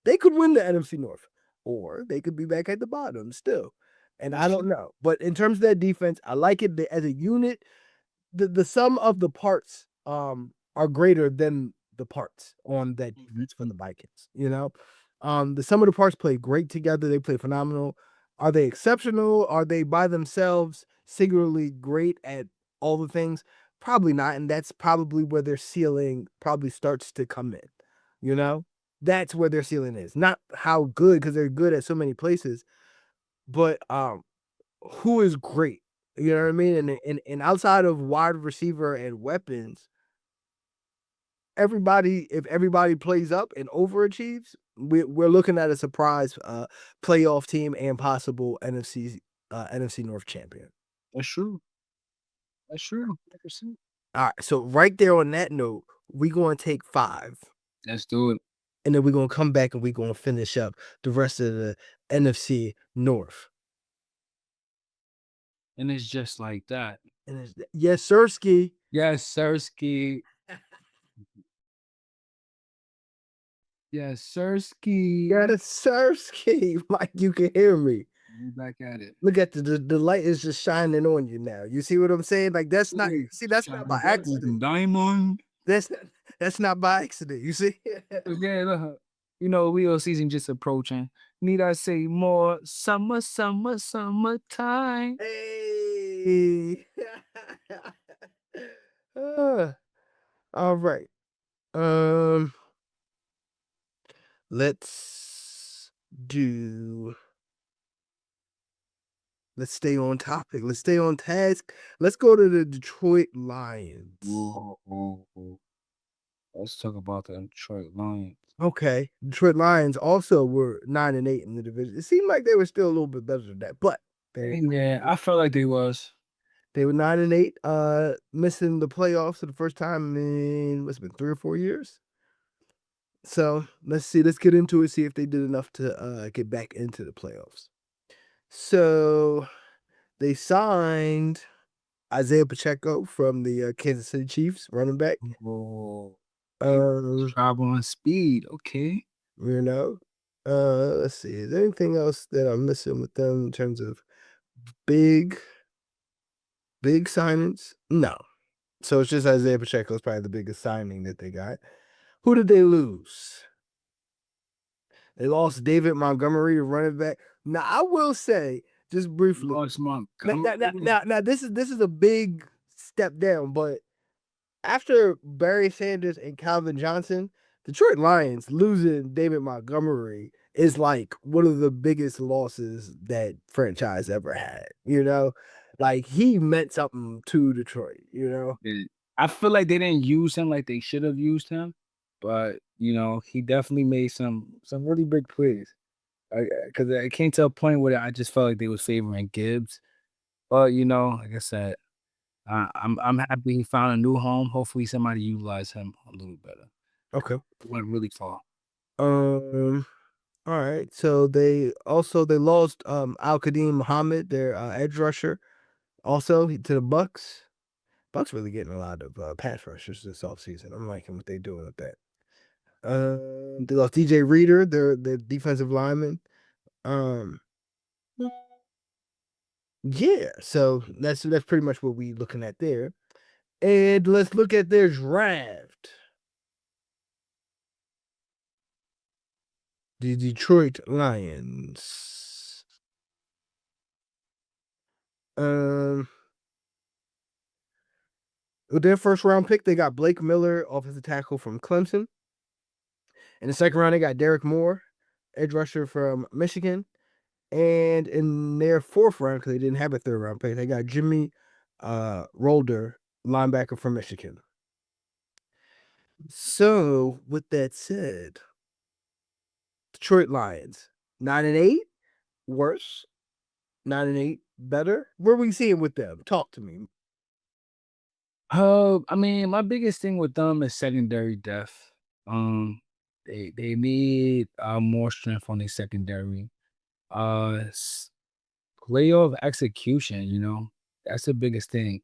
[SPEAKER 2] They could win the NFC North, or they could be back at the bottom still, and I don't know. But in terms of that defense, I like it as a unit. The sum of the parts are greater than the parts on that defense from the Vikings. The sum of the parts play great together. They play phenomenal. Are they exceptional? Are they by themselves singularly great at all the things? Probably not, and that's probably where their ceiling probably starts to come in. That's where their ceiling is. Not how good, because they're good at so many places, but who is great? You know what I mean? And outside of wide receiver and weapons, if everybody plays up and overachieves, we're looking at a surprise playoff team and possible NFC North champion.
[SPEAKER 3] That's true. 100%.
[SPEAKER 2] All right, so right there on that note, we're going to take 5.
[SPEAKER 3] Let's do it.
[SPEAKER 2] And then we're going to come back and we're going to finish up the rest of the NFC North.
[SPEAKER 3] And it's just like that.
[SPEAKER 2] And yes, Sirski.
[SPEAKER 3] Yes, Sirski. Yes, Sirski.
[SPEAKER 2] Yes, Sirski. Like, you can hear me.
[SPEAKER 3] We're back at it.
[SPEAKER 2] Look at the light is just shining on you now. You see what I'm saying? Like, that's not by accident.
[SPEAKER 3] Diamond.
[SPEAKER 2] That's not by accident. You see?
[SPEAKER 3] Yeah, look. Wheel season just approaching. Need I say more? Summer, summertime.
[SPEAKER 2] Hey. All right. Let's stay on topic. Let's stay on task. Let's go to the Detroit Lions.
[SPEAKER 3] Let's talk about the Detroit Lions.
[SPEAKER 2] Okay. Detroit Lions also were 9-8 in the division. It seemed like they were still a little bit better than that, but
[SPEAKER 3] Yeah, I felt like they was.
[SPEAKER 2] They were 9-8, missing the playoffs for the first time in what's been 3 or 4 years. So let's see. Let's get into it. See if they did enough to get back into the playoffs. So they signed Isaiah Pacheco from the Kansas City Chiefs, running back.
[SPEAKER 3] Oh, Travel on speed. Okay.
[SPEAKER 2] you know. Let's see. Is there anything else that I'm missing with them in terms of big, big signings? No. So it's just Isaiah Pacheco is probably the biggest signing that they got. Who did they lose? They lost David Montgomery, the running back. Now I will say, just briefly,
[SPEAKER 3] Lost
[SPEAKER 2] now this is a big step down, but after Barry Sanders and Calvin Johnson, Detroit Lions losing David Montgomery is like one of the biggest losses that franchise ever had. Like he meant something to Detroit.
[SPEAKER 3] I feel like they didn't use him like they should have used him, but he definitely made some really big plays. Because it came to a point where I just felt like they was favoring Gibbs. But like I said, I'm happy he found a new home. Hopefully, somebody utilize him a little better.
[SPEAKER 2] Okay.
[SPEAKER 3] Went really far.
[SPEAKER 2] All right. So they lost Al Qadim Muhammad, their edge rusher, also to the Bucks. Bucks really getting a lot of pass rushers this offseason. I'm liking what they doing with that. They lost DJ Reader, their defensive lineman. Yeah, so that's pretty much what we looking at there. And let's look at their draft. The Detroit Lions. With their first round pick, they got Blake Miller, offensive tackle from Clemson. In the second round, they got Derek Moore, edge rusher from Michigan. And in their fourth round, because they didn't have a third round pick, they got Jimmy Rolder, linebacker from Michigan. So, with that said, Detroit Lions, 9-8, worse. 9-8, better. Where are we seeing with them? Talk to me.
[SPEAKER 3] I mean, my biggest thing with them is secondary depth. They need more strength on their secondary. Playoff execution, that's the biggest thing.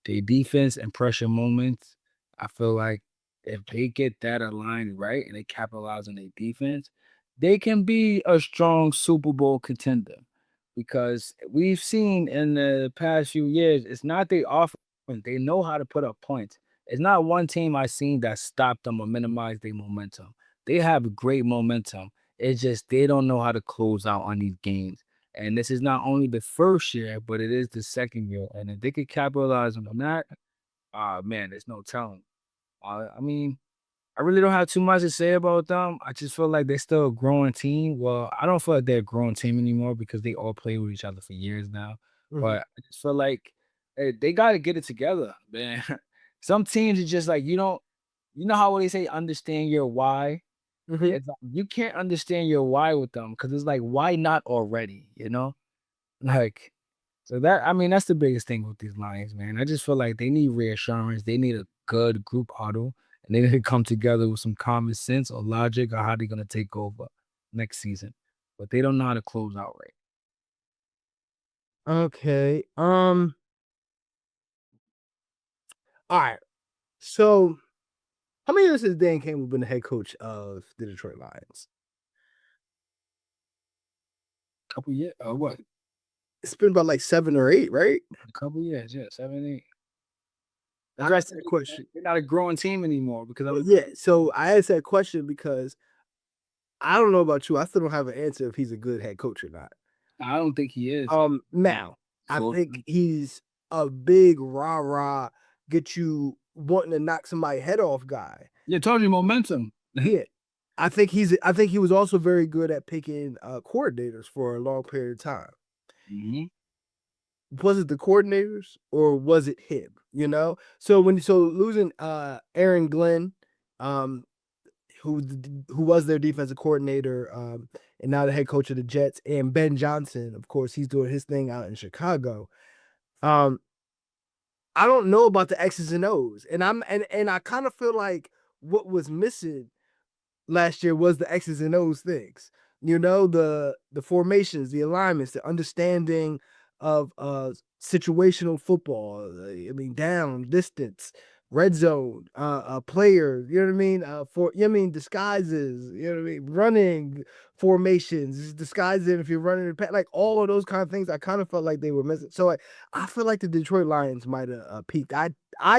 [SPEAKER 3] Their defense and pressure moments. I feel like if they get that aligned right and they capitalize on their defense, they can be a strong Super Bowl contender. Because we've seen in the past few years, it's not their offense. They know how to put up points. It's not one team I've seen that stopped them or minimized their momentum. They have great momentum. It's just they don't know how to close out on these games. And this is not only the first year, but it is the second year. And if they could capitalize on that, man, there's no telling. I mean, I really don't have too much to say about them. I just feel like they're still a growing team. Well, I don't feel like they're a growing team anymore because they all play with each other for years now. But I just feel like they got to get it together, man. Some teams are just like you know how they say understand your why. It's like, you can't understand your why with them because it's like why not already, like. So that's the biggest thing with these Lions, man. I just feel like they need reassurance. They need a good group huddle, and they need to come together with some common sense or logic or how they're gonna take over next season. But they don't know how to close out right.
[SPEAKER 2] Okay. All right. So, how many years has Dan Campbell been the head coach of the Detroit Lions?
[SPEAKER 3] Couple years, what?
[SPEAKER 2] It's been about like 7 or 8, right?
[SPEAKER 3] A couple years, yeah, 7, 8.
[SPEAKER 2] I asked that question.
[SPEAKER 3] They're not a growing team anymore because
[SPEAKER 2] Yeah, so I asked that question because I don't know about you. I still don't have an answer if he's a good head coach or not.
[SPEAKER 3] I don't think he is.
[SPEAKER 2] Now, I
[SPEAKER 3] So-
[SPEAKER 2] think he's a big rah-rah, get you wanting to knock somebody's head off guy.
[SPEAKER 3] Yeah, told you momentum.
[SPEAKER 2] Yeah. I think he was also very good at picking coordinators for a long period of time. Was it the coordinators or was it him? So losing Aaron Glenn, who was their defensive coordinator, and now the head coach of the Jets, and Ben Johnson, of course, he's doing his thing out in Chicago. I don't know about the X's and O's, and I kind of feel like what was missing last year was the X's and O's things. The formations, the alignments, the understanding of situational football. I mean, down, distance, red zone, players, you know what I mean? Disguises, you know what I mean? Running formations, disguising if you're running like all of those kind of things. I kind of felt like they were missing. So I feel like the Detroit Lions might have peaked. I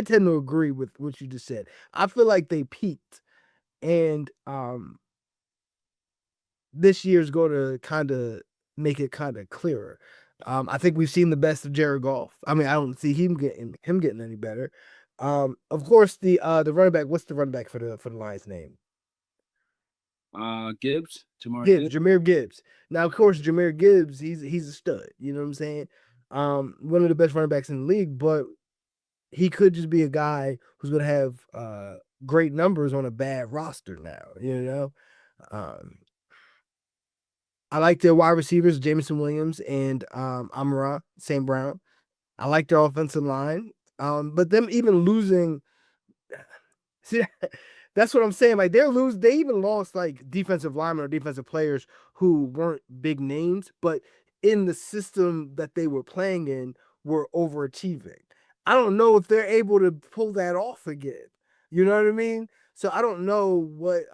[SPEAKER 2] tend to agree with what you just said. I feel like they peaked, and this year's going to kind of make it kind of clearer. I think we've seen the best of Jared Goff. I mean, I don't see him getting any better. Of course, the running back. What's the running back for the Lions name?
[SPEAKER 4] Gibbs, Jamar
[SPEAKER 2] Gibbs,
[SPEAKER 4] Gibbs.
[SPEAKER 2] Jameer Gibbs. Now, of course, Jameer Gibbs, he's a stud. You know what I'm saying? One of the best running backs in the league, but he could just be a guy who's gonna have great numbers on a bad roster now. You know, um, I like their wide receivers, Jameson Williams and Amara St. Brown. I like their offensive line. But them even losing, see, that's what I'm saying. Like they even lost like defensive linemen or defensive players who weren't big names, but in the system that they were playing in were overachieving. I don't know if they're able to pull that off again. You know what I mean? So I don't know what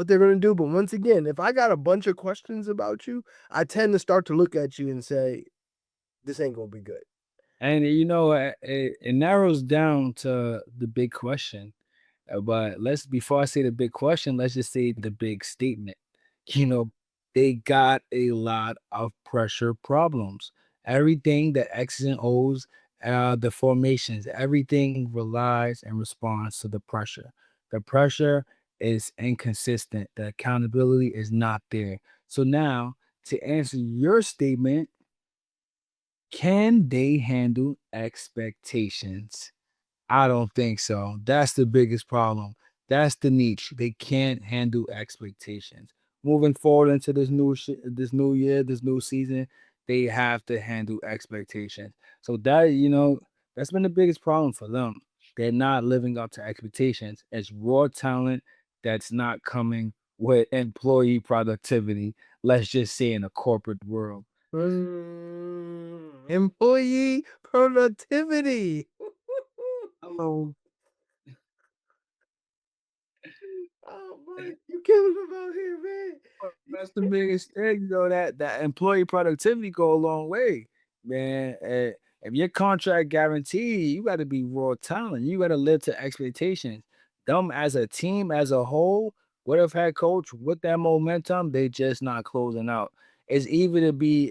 [SPEAKER 2] they're gonna do. But once again, if I got a bunch of questions about you, I tend to start to look at you and say, this ain't gonna be good.
[SPEAKER 4] And it narrows down to the big question. But let's before I say the big question, let's just say the big statement. You know, they got a lot of pressure problems. Everything that X's and O's, the formations, everything relies and responds to the pressure. The pressure is inconsistent. The accountability is not there. So now, to answer your statement, can they handle expectations? I don't think so. That's the biggest problem. That's the niche. They can't handle expectations. Moving forward into this new year, this new season, they have to handle expectations. So that's been the biggest problem for them. They're not living up to expectations. It's raw talent that's not coming with employee productivity. Let's just say in a corporate world.
[SPEAKER 2] Employee productivity.
[SPEAKER 4] Hello.
[SPEAKER 2] Oh man, you killing them out here, man.
[SPEAKER 4] That's the biggest thing, that employee productivity go a long way, man. If your contract guaranteed, you got to be raw talent. You got to live to expectations. Them as a team, as a whole, what if head coach with that momentum, they just not closing out. It's easy to be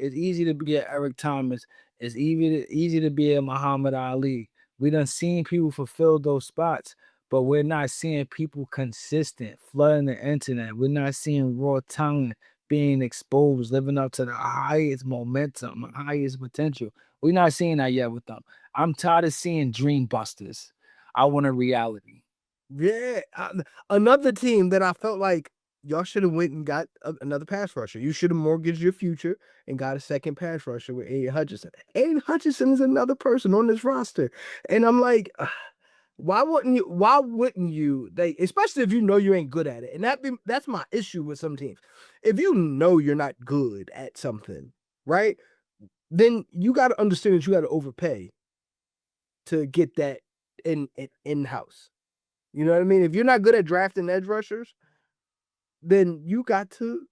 [SPEAKER 4] a Eric Thomas. It's easy to be a Muhammad Ali. We done seen people fulfill those spots, but we're not seeing people consistent flooding the internet. We're not seeing raw talent being exposed, living up to the highest momentum, highest potential. We're not seeing that yet with them. I'm tired of seeing dream busters. I want a reality.
[SPEAKER 2] Yeah, another team that I felt like y'all should have went and got another pass rusher. You should have mortgaged your future and got a second pass rusher with Aiden Hutchinson. Aiden Hutchinson is another person on this roster, and I'm like, why wouldn't you? Why wouldn't you? They, especially if you know you ain't good at it, and that's my issue with some teams. If you know you're not good at something, right? Then you got to understand that you got to overpay to get that in house. You know what I mean? If you're not good at drafting edge rushers, then you got to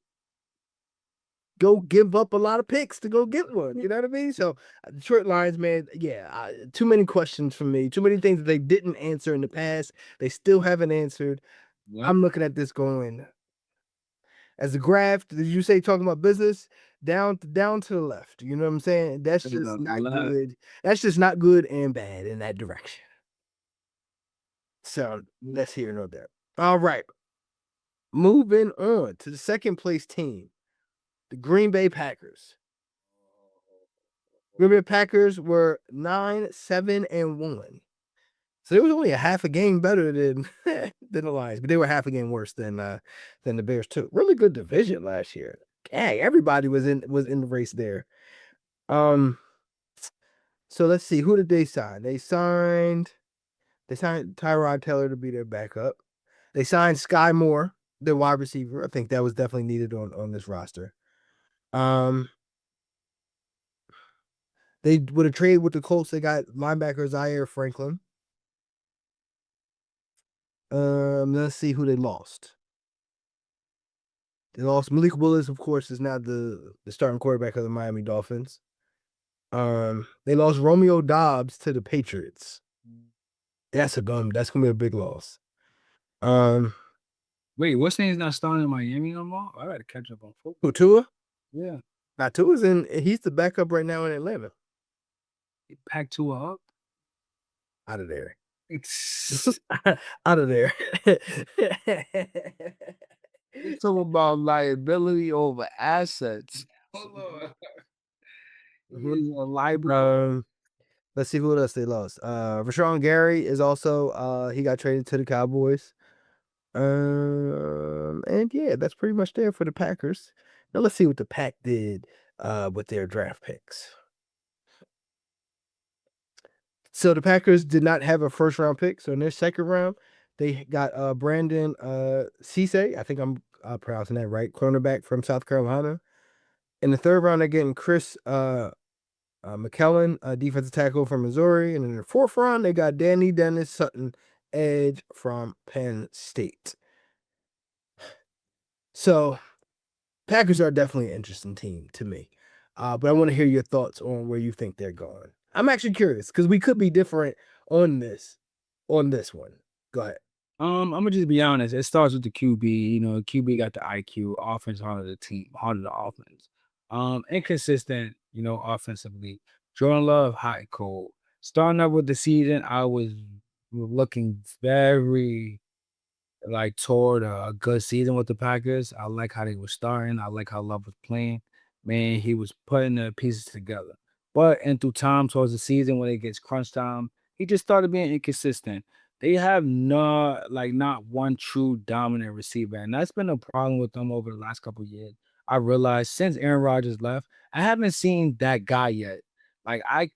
[SPEAKER 2] go give up a lot of picks to go get one. You know what I mean? So Detroit Lions, man, yeah, too many questions for me. Too many things that they didn't answer in the past. They still haven't answered.
[SPEAKER 4] Yep.
[SPEAKER 2] I'm looking at this going as a graph. Did you say talking about business? Down to the left. You know what I'm saying? That's
[SPEAKER 4] To
[SPEAKER 2] just
[SPEAKER 4] the
[SPEAKER 2] not
[SPEAKER 4] left.
[SPEAKER 2] good. That's just not good and bad in that direction. So let's hear no doubt. All right. Moving on to the second place team, the Green Bay Packers. Green Bay Packers were 9-7-1. So they was only a half a game better than than the Lions, but they were half a game worse than the Bears too. Really good division last year. Dang, everybody was in the race there. Um, so let's see, who did they sign? They signed Tyrod Taylor to be their backup. They signed Sky Moore, their wide receiver. I think that was definitely needed on this roster. Um, they would have traded with the Colts. They got linebacker Zaire Franklin. Let's see who they lost. They lost Malik Willis, of course, is now the starting quarterback of the Miami Dolphins. They lost Romeo Dobbs to the Patriots. That's gonna be a big loss.
[SPEAKER 4] Wait, what's name's not starting in Miami no more? I gotta catch up on football.
[SPEAKER 2] Who, Tua?
[SPEAKER 4] Yeah,
[SPEAKER 2] Now he's the backup right now in Atlanta.
[SPEAKER 4] he packed Tua up.
[SPEAKER 2] Out of there.
[SPEAKER 4] It's
[SPEAKER 2] Out of there.
[SPEAKER 3] It's all about liability over assets.
[SPEAKER 4] hold on.
[SPEAKER 3] He's a liability.
[SPEAKER 2] Let's see who else they lost. Rashawn Gary is also he got traded to the Cowboys. And yeah, that's pretty much there for the Packers. Now let's see what the Pack did with their draft picks. So the Packers did not have a first round pick. So in their second round, they got Brandon Cisse. I think I'm pronouncing that right. Cornerback from South Carolina. In the third round, they're getting Chris McKellen, a defensive tackle from Missouri. And in the fourth round, they got Danny Dennis Sutton, edge from Penn State. So Packers are definitely an interesting team to me. But I want to hear your thoughts on where you think they're going. I'm actually curious because we could be different on this one. Go ahead.
[SPEAKER 4] I'm gonna just be honest. It starts with the QB. You know, QB got the IQ. Offense harder the team, harder the offense. Inconsistent. You know, offensively. Jordan Love hot and cold. Starting up with the season, I was looking very toward a good season with the Packers. I like how they were starting. I like how Love was playing. Man, he was putting the pieces together. But and through time towards the season when it gets crunch time, he just started being inconsistent. They have not one true dominant receiver, and that's been a problem with them over the last couple of years. I realized since Aaron Rodgers left, I haven't seen that guy yet. I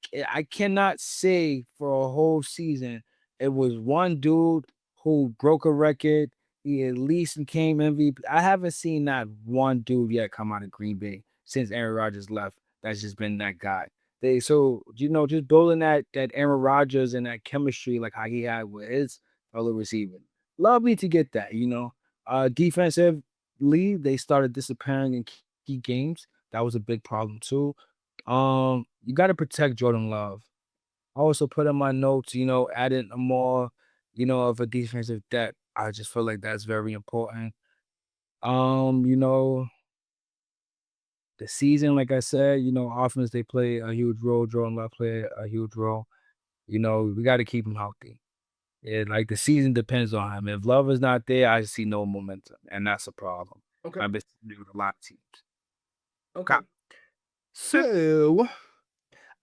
[SPEAKER 4] cannot say for a whole season it was one dude who broke a record. He at least became MVP. I haven't seen that one dude yet come out of Green Bay since Aaron Rodgers left. That's just been that guy. Just building that Aaron Rodgers and that chemistry like how he had with his fellow receiver. Lovely to get that, you know. Defensively, they started disappearing in key games. That was a big problem too. You got to protect Jordan Love. I also put in my notes, adding a more, of a defensive depth. I just feel like that's very important. Um, you know, the season, like I said, offense they play a huge role. Jordan Love play a huge role. We got to keep him healthy. Yeah, like the season depends on him. If Love is not there, I see no momentum, and that's a problem.
[SPEAKER 2] Okay.
[SPEAKER 4] I've been seeing it with a lot of teams.
[SPEAKER 2] Okay. So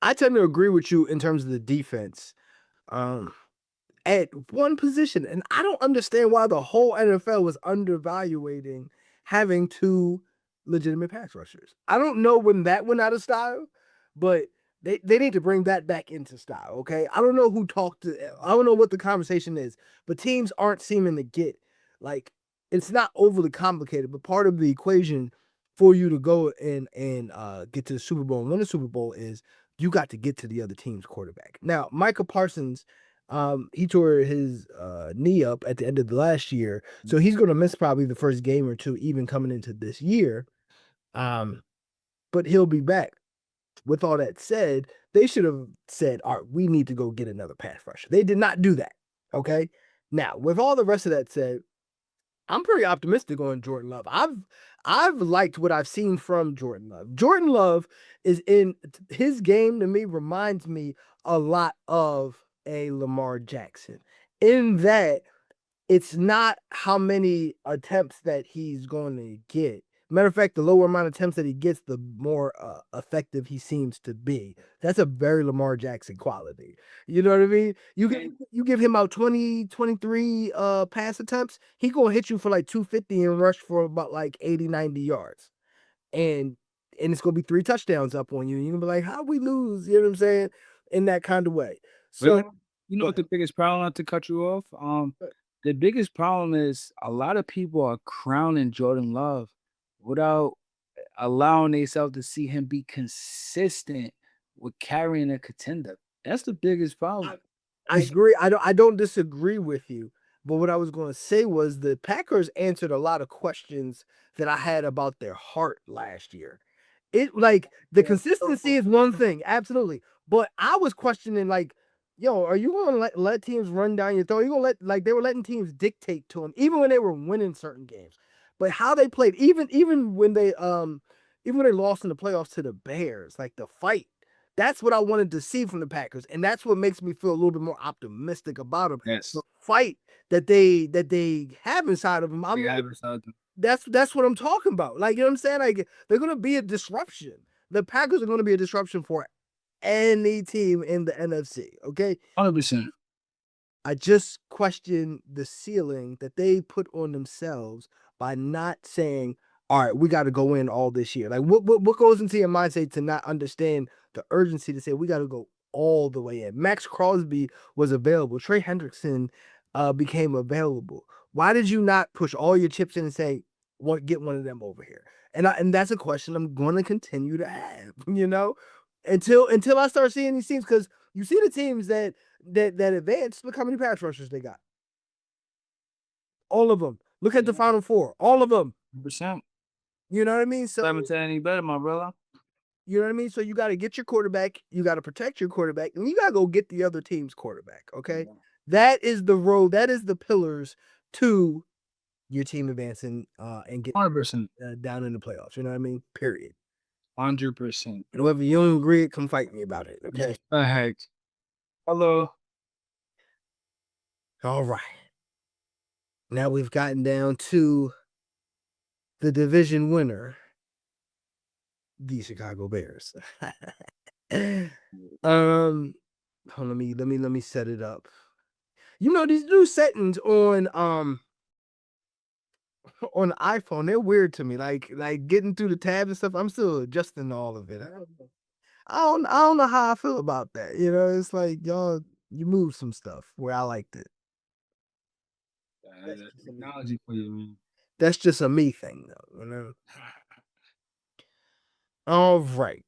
[SPEAKER 2] I tend to agree with you in terms of the defense. At one position, and I don't understand why the whole NFL was undervaluating having two legitimate pass rushers. I don't know when that went out of style, but they need to bring that back into style, okay? I don't know I don't know what the conversation is, but teams aren't seeming to get, like, it's not overly complicated, but part of the equation for you to go and get to the Super Bowl and win the Super Bowl is you got to get to the other team's quarterback. Now, Micah Parsons, he tore his knee up at the end of the last year, so he's going to miss probably the first game or two, even coming into this year. But he'll be back. With all that said, they should have said, "All right, we need to go get another pass rusher." They did not do that. Okay. Now, with all the rest of that said, I'm pretty optimistic on Jordan Love. I've liked what I've seen from Jordan Love. Jordan Love is in his game to me reminds me a lot of a Lamar Jackson in that it's not how many attempts that he's going to get. Matter of fact, the lower amount of attempts that he gets, the more effective he seems to be. That's a very Lamar Jackson quality. You know what I mean? You give him out 20, 23 pass attempts, he going to hit you for like 250 and rush for about like 80, 90 yards. And it's going to be 3 touchdowns up on you. And you're going to be like, how we lose? You know what I'm saying? In that kind of way. So,
[SPEAKER 4] You know what the biggest problem, not to cut you off? The biggest problem is a lot of people are crowning Jordan Love without allowing themselves to see him be consistent with carrying a contender. That's the biggest problem.
[SPEAKER 2] I agree. I don't disagree with you, But what I was going to say was the Packers answered a lot of questions that I had about their heart last year. It like the consistency is one thing, absolutely. But I was questioning like, yo, are you going to let teams run down your throat? Are you going to let like they were letting teams dictate to them even when they were winning certain games. But how they played, even when they lost in the playoffs to the Bears, like the fight. That's what I wanted to see from the Packers, and that's what makes me feel a little bit more optimistic about them.
[SPEAKER 3] Yes.
[SPEAKER 2] The fight that they have inside of them.
[SPEAKER 3] We have it, so
[SPEAKER 2] That's what I'm talking about. Like, you know what I'm saying? Like, they're gonna be a disruption. The Packers are gonna be a disruption for any team in the NFC. Okay.
[SPEAKER 3] 100%.
[SPEAKER 2] I just question the ceiling that they put on themselves by not saying, all right, we got to go in all this year. Like, what goes into your mindset to not understand the urgency to say we got to go all the way in? Max Crosby was available. Trey Hendrickson became available. Why did you not push all your chips in and say, get one of them over here? And that's a question I'm going to continue to have, until I start seeing these teams, because you see the teams that advanced. Look how many pass rushers they got. All of them. Look at the Final Four. All of them.
[SPEAKER 3] 100%.
[SPEAKER 2] You know what I mean? So
[SPEAKER 3] Haven't said any better, my brother.
[SPEAKER 2] you know what I mean? So you got to get your quarterback. You got to protect your quarterback, and you got to go get the other team's quarterback. Okay, that is the road. That is the pillars to your team advancing and getting
[SPEAKER 3] 100%.
[SPEAKER 2] down in the playoffs. You know what I mean? Period.
[SPEAKER 3] 100%.
[SPEAKER 2] And whether you don't agree, come fight me about it. Okay.
[SPEAKER 3] The heck. Hello.
[SPEAKER 2] All right. Now we've gotten down to the division winner, the Chicago Bears. Hold on, let me set it up. These new settings on the iPhone, they're weird to me. Like getting through the tabs and stuff. I'm still adjusting all of it. I don't know how I feel about that. It's like y'all, you moved some stuff where I liked it.
[SPEAKER 3] That's technology for you, man.
[SPEAKER 2] That's just a me thing, though. All right.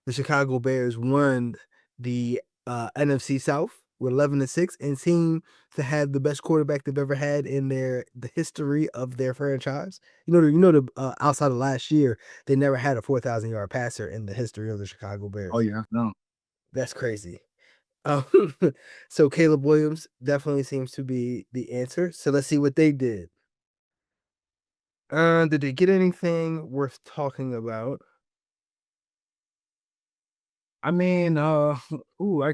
[SPEAKER 2] The Chicago Bears won the NFC South with 11-6 and seem to have the best quarterback they've ever had in the history of their franchise. Outside of last year, they never had a 4,000-yard passer in the history of the Chicago Bears.
[SPEAKER 3] Oh, yeah. No.
[SPEAKER 2] That's crazy. So Caleb Williams definitely seems to be the answer. So let's see what they did. Did they get anything worth talking about?
[SPEAKER 3] I mean, I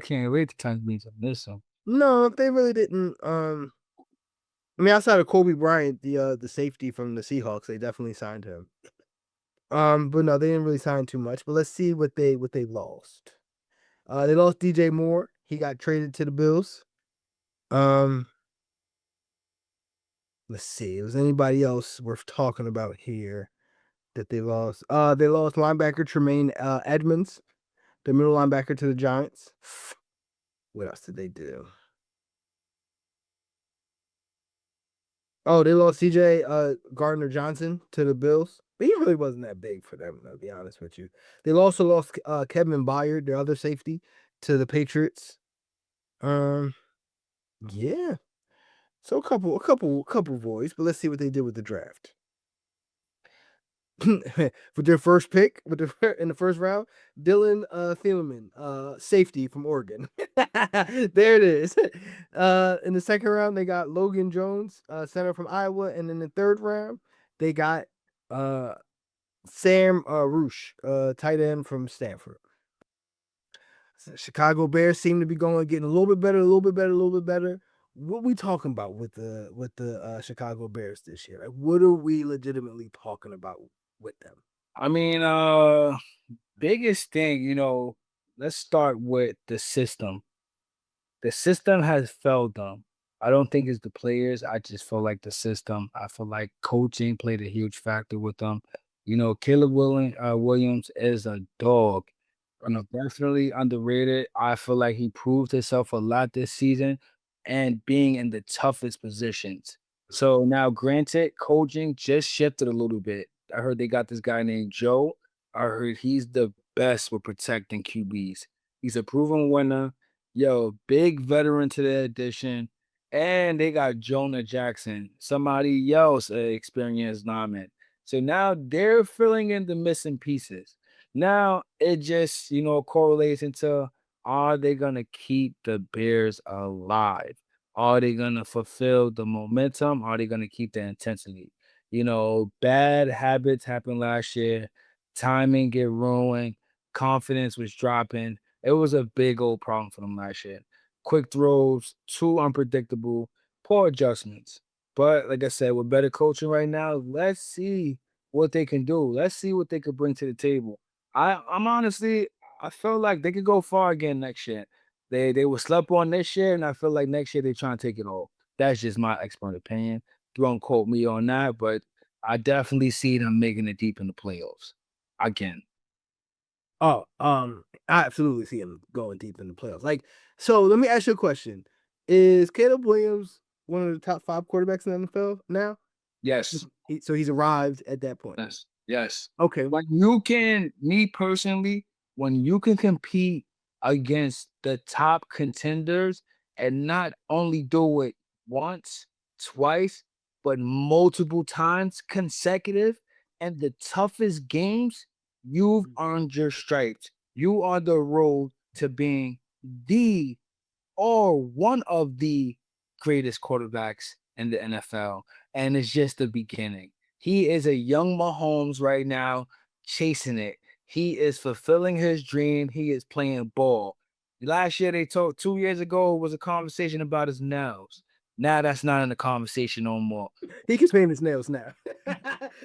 [SPEAKER 3] can't wait to time me some this one.
[SPEAKER 2] No, they really didn't. Outside of Kobe Bryant, the safety from the Seahawks, they definitely signed him. But no, they didn't really sign too much. But let's see what they lost. They lost DJ Moore. He got traded to the Bills. Let's see. Was anybody else worth talking about here that they lost? They lost linebacker Tremaine Edmonds, the middle linebacker to the Giants. What else did they do? Oh, they lost CJ Gardner Johnson to the Bills. But he really wasn't that big for them, to be honest with you. They also lost Kevin Byard, their other safety, to the Patriots. Yeah. So a couple voids, but let's see what they did with the draft. With their first pick, in the first round, Dylan Thielman, safety from Oregon. There it is. In the second round, they got Logan Jones, center from Iowa, and in the third round, they got Sam Roosh, tight end from Stanford. So Chicago Bears seem to be getting a little bit better. What we talking about with the Chicago Bears this year? Like, what are we legitimately talking about with them?
[SPEAKER 3] I mean, biggest thing, let's start with the system. The system has failed them. I don't think it's the players. I just feel like the system. I feel like coaching played a huge factor with them. Caleb Williams is a dog. Definitely underrated. I feel like he proved himself a lot this season and being in the toughest positions. So now, granted, coaching just shifted a little bit. I heard they got this guy named Joe. I heard he's the best with protecting QBs. He's a proven winner. Yo, big veteran to the addition. and they got Jonah Jackson, somebody else, experienced lineman. So now they're filling in the missing pieces. Now it just, correlates into, are they gonna keep the Bears alive? Are they gonna fulfill the momentum? Are they gonna keep the intensity? Bad habits happened last year. Timing get ruined. Confidence was dropping. It was a big old problem for them last year. Quick throws, too unpredictable, poor adjustments. But like I said, with better coaching right now, let's see what they can do. Let's see what they could bring to the table. I'm honestly, I feel like they could go far again next year. They were slept on this year, and I feel like next year they're trying to take it all. That's just my expert opinion. Don't quote me on that, but I definitely see them making it deep in the playoffs again.
[SPEAKER 2] Oh, I absolutely see him going deep in the playoffs. Like, so let me ask you a question. Is Caleb Williams one of the top 5 quarterbacks in the NFL now?
[SPEAKER 3] Yes.
[SPEAKER 2] So he's arrived at that point.
[SPEAKER 3] Yes. Yes.
[SPEAKER 2] Okay.
[SPEAKER 3] Me personally, when you can compete against the top contenders and not only do it once, twice, but multiple times consecutive and the toughest games, you've earned your stripes. You are the road to being the or one of the greatest quarterbacks in the NFL. And it's just the beginning. He is a young Mahomes right now, chasing it. He is fulfilling his dream. He is playing ball. Last year, they talked 2 years ago, was a conversation about his nails. Now that's not in the conversation no more.
[SPEAKER 2] He can paint his nails now.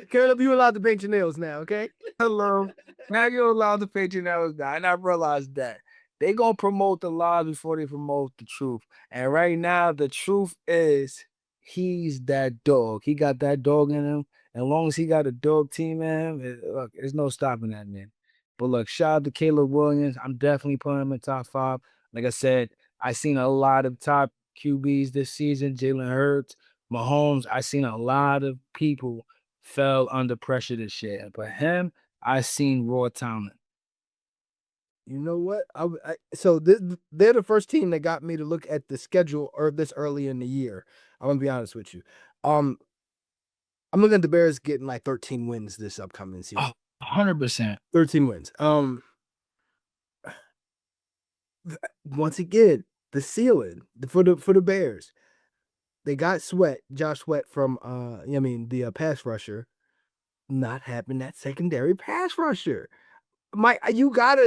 [SPEAKER 2] Caleb, you allowed to paint your nails now, okay?
[SPEAKER 3] Hello. Now you're allowed to paint your nails now. And I realized that. They gonna promote the lies before they promote the truth. And right now, the truth is he's that dog. He got that dog in him. And as long as he got a dog team in him, look, there's no stopping that man. But look, shout out to Caleb Williams. I'm definitely putting him in top 5. Like I said, I seen a lot of top QBs this season. Jalen Hurts, Mahomes. I seen a lot of people fell under pressure this year. But him, I seen raw talent.
[SPEAKER 2] You know what? So they're the first team that got me to look at the schedule or this early in the year. I'm gonna be honest with you. I'm looking at the Bears getting like 13 wins this upcoming season.
[SPEAKER 3] 100%.
[SPEAKER 2] 13 wins. Once again, the ceiling for the Bears. They got Josh Sweat from the pass rusher. Not having that secondary pass rusher.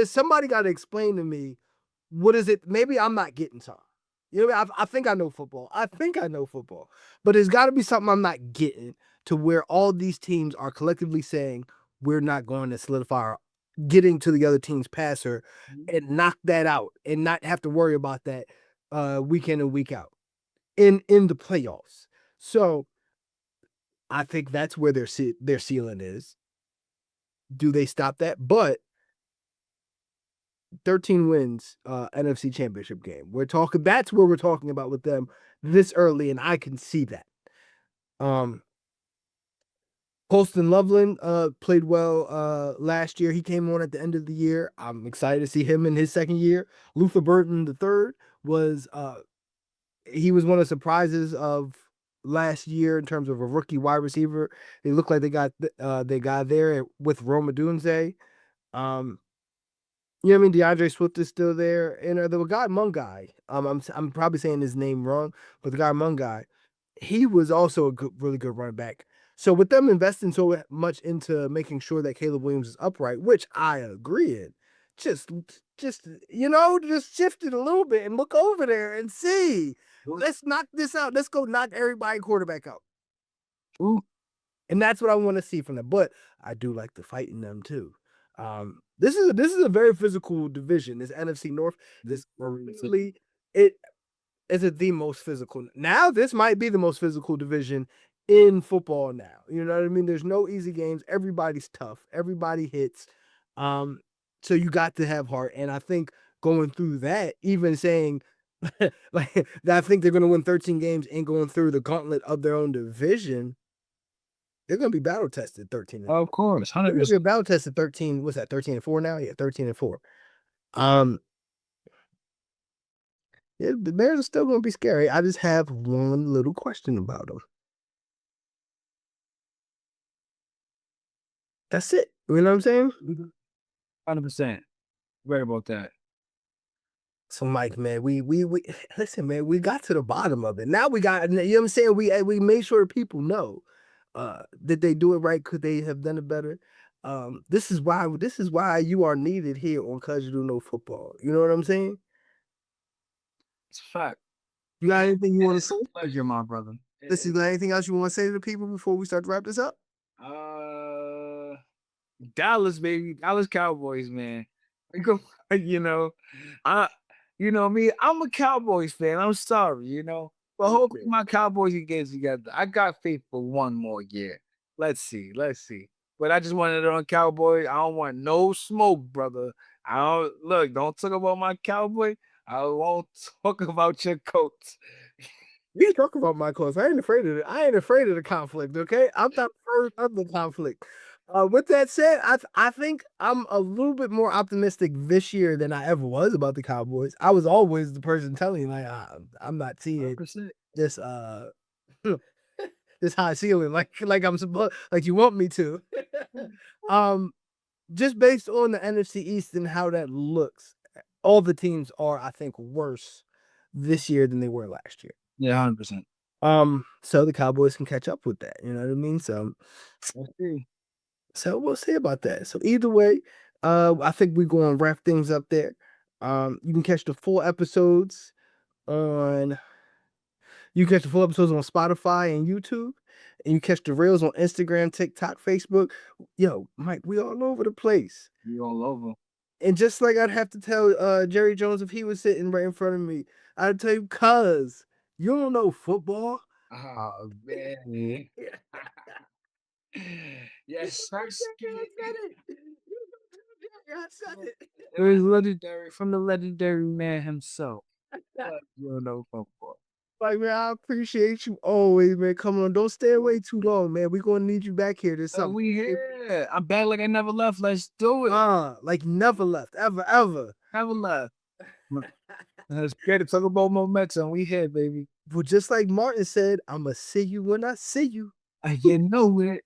[SPEAKER 2] Somebody gotta explain to me what is it? Maybe I'm not getting some. I think I know football. But there's got to be something I'm not getting to where all these teams are collectively saying we're not going to solidify getting to the other team's passer and knock that out and not have to worry about that week in and week out in the playoffs. So I think that's where their ceiling is. Do they stop that? But 13 wins, NFC Championship game. That's where we're talking about with them this early, and I can see that. Colston Loveland played well last year. He came on at the end of the year. I'm excited to see him in his second year. Luther Burton III was he was one of the surprises of last year in terms of a rookie wide receiver. They look like they got the guy there with Rome Odunze. DeAndre Swift is still there, and the guy Mungai. I'm probably saying his name wrong, but the guy Mungai, he was also a really good running back. So with them investing so much into making sure that Caleb Williams is upright, which I agree in, just shift it a little bit and look over there and see. Let's knock this out. Let's go knock everybody quarterback out. Ooh. And that's what I want to see from them. But I do like the fight in them too. This is a very physical division. This NFC North, it is the most physical. Now this might be the most physical division in football now. You know what I mean? There's no easy games. Everybody's tough. Everybody hits. So you got to have heart. And I think going through that, even saying like I think they're going to win 13 games and going through the gauntlet of their own division, they're going to be battle tested 13.
[SPEAKER 3] Of course, 100%.
[SPEAKER 2] They're going to be battle tested 13. What's that? 13-4 now? Yeah, 13-4. Yeah, the Bears are still gonna be scary. I just have one little question about them. That's it. You know what I'm saying?
[SPEAKER 3] 100%. Right about that.
[SPEAKER 2] So, Mike, man, we listen, man. We got to the bottom of it. Now we got, you know what I'm saying. We made sure people know, that they do it right. Could they have done it better? This is why you are needed here on Cause You Do Know Football. You know what I'm saying?
[SPEAKER 3] It's a fact.
[SPEAKER 2] You got anything you want to
[SPEAKER 3] It's
[SPEAKER 2] say?
[SPEAKER 3] a pleasure, my brother.
[SPEAKER 2] Listen, you got anything else you want to say to the people before we start to wrap this up?
[SPEAKER 3] Uh, Dallas, baby, Dallas Cowboys, man. We go, you know, I, me, I'm a Cowboys fan. I'm sorry, but hopefully my Cowboys can get it together. I got faith for one more year. Let's see. But I just wanted it on Cowboys. I don't want no smoke, brother. I don't talk about my Cowboy. I won't talk about your coach.
[SPEAKER 2] You talk about my clothes. I ain't afraid of it. I ain't afraid of the conflict. Okay, I'm not afraid of the conflict. With that said, I think I'm a little bit more optimistic this year than I ever was about the Cowboys. I was always the person telling you like I'm not seeing
[SPEAKER 3] 100%.
[SPEAKER 2] this this high ceiling like I'm supposed like you want me to. um, just based on the NFC East and how that looks, all the teams are I think worse this year than they were last year.
[SPEAKER 3] Yeah, 100%.
[SPEAKER 2] So the Cowboys can catch up with that. You know what I mean? So
[SPEAKER 3] Let's see.
[SPEAKER 2] we'll see about that. So either way, I think we're going to wrap things up there. You can catch the full episodes on Spotify and YouTube, and you catch the reels on Instagram, TikTok, Facebook. Yo, Mike, we all over the place.
[SPEAKER 3] You all over.
[SPEAKER 2] And just like I'd have to tell Jerry Jones if he was sitting right in front of me, I'd tell you, cuz you don't know football.
[SPEAKER 3] Oh, man. Yes, I said it.
[SPEAKER 2] I said it.
[SPEAKER 3] It was legendary from the legendary man himself. But you don't know football.
[SPEAKER 2] Like, man, I appreciate you always, man. Come on, don't stay away too long, man. We're gonna need you back here this
[SPEAKER 3] So
[SPEAKER 2] summer.
[SPEAKER 3] we here. I'm back like I never left. Let's do it.
[SPEAKER 2] Like never left, ever.
[SPEAKER 3] Never left. Let's get it. Talk about momentum. We here, baby.
[SPEAKER 2] But just like Martin said, I'ma see you when I see you.
[SPEAKER 3] You know it.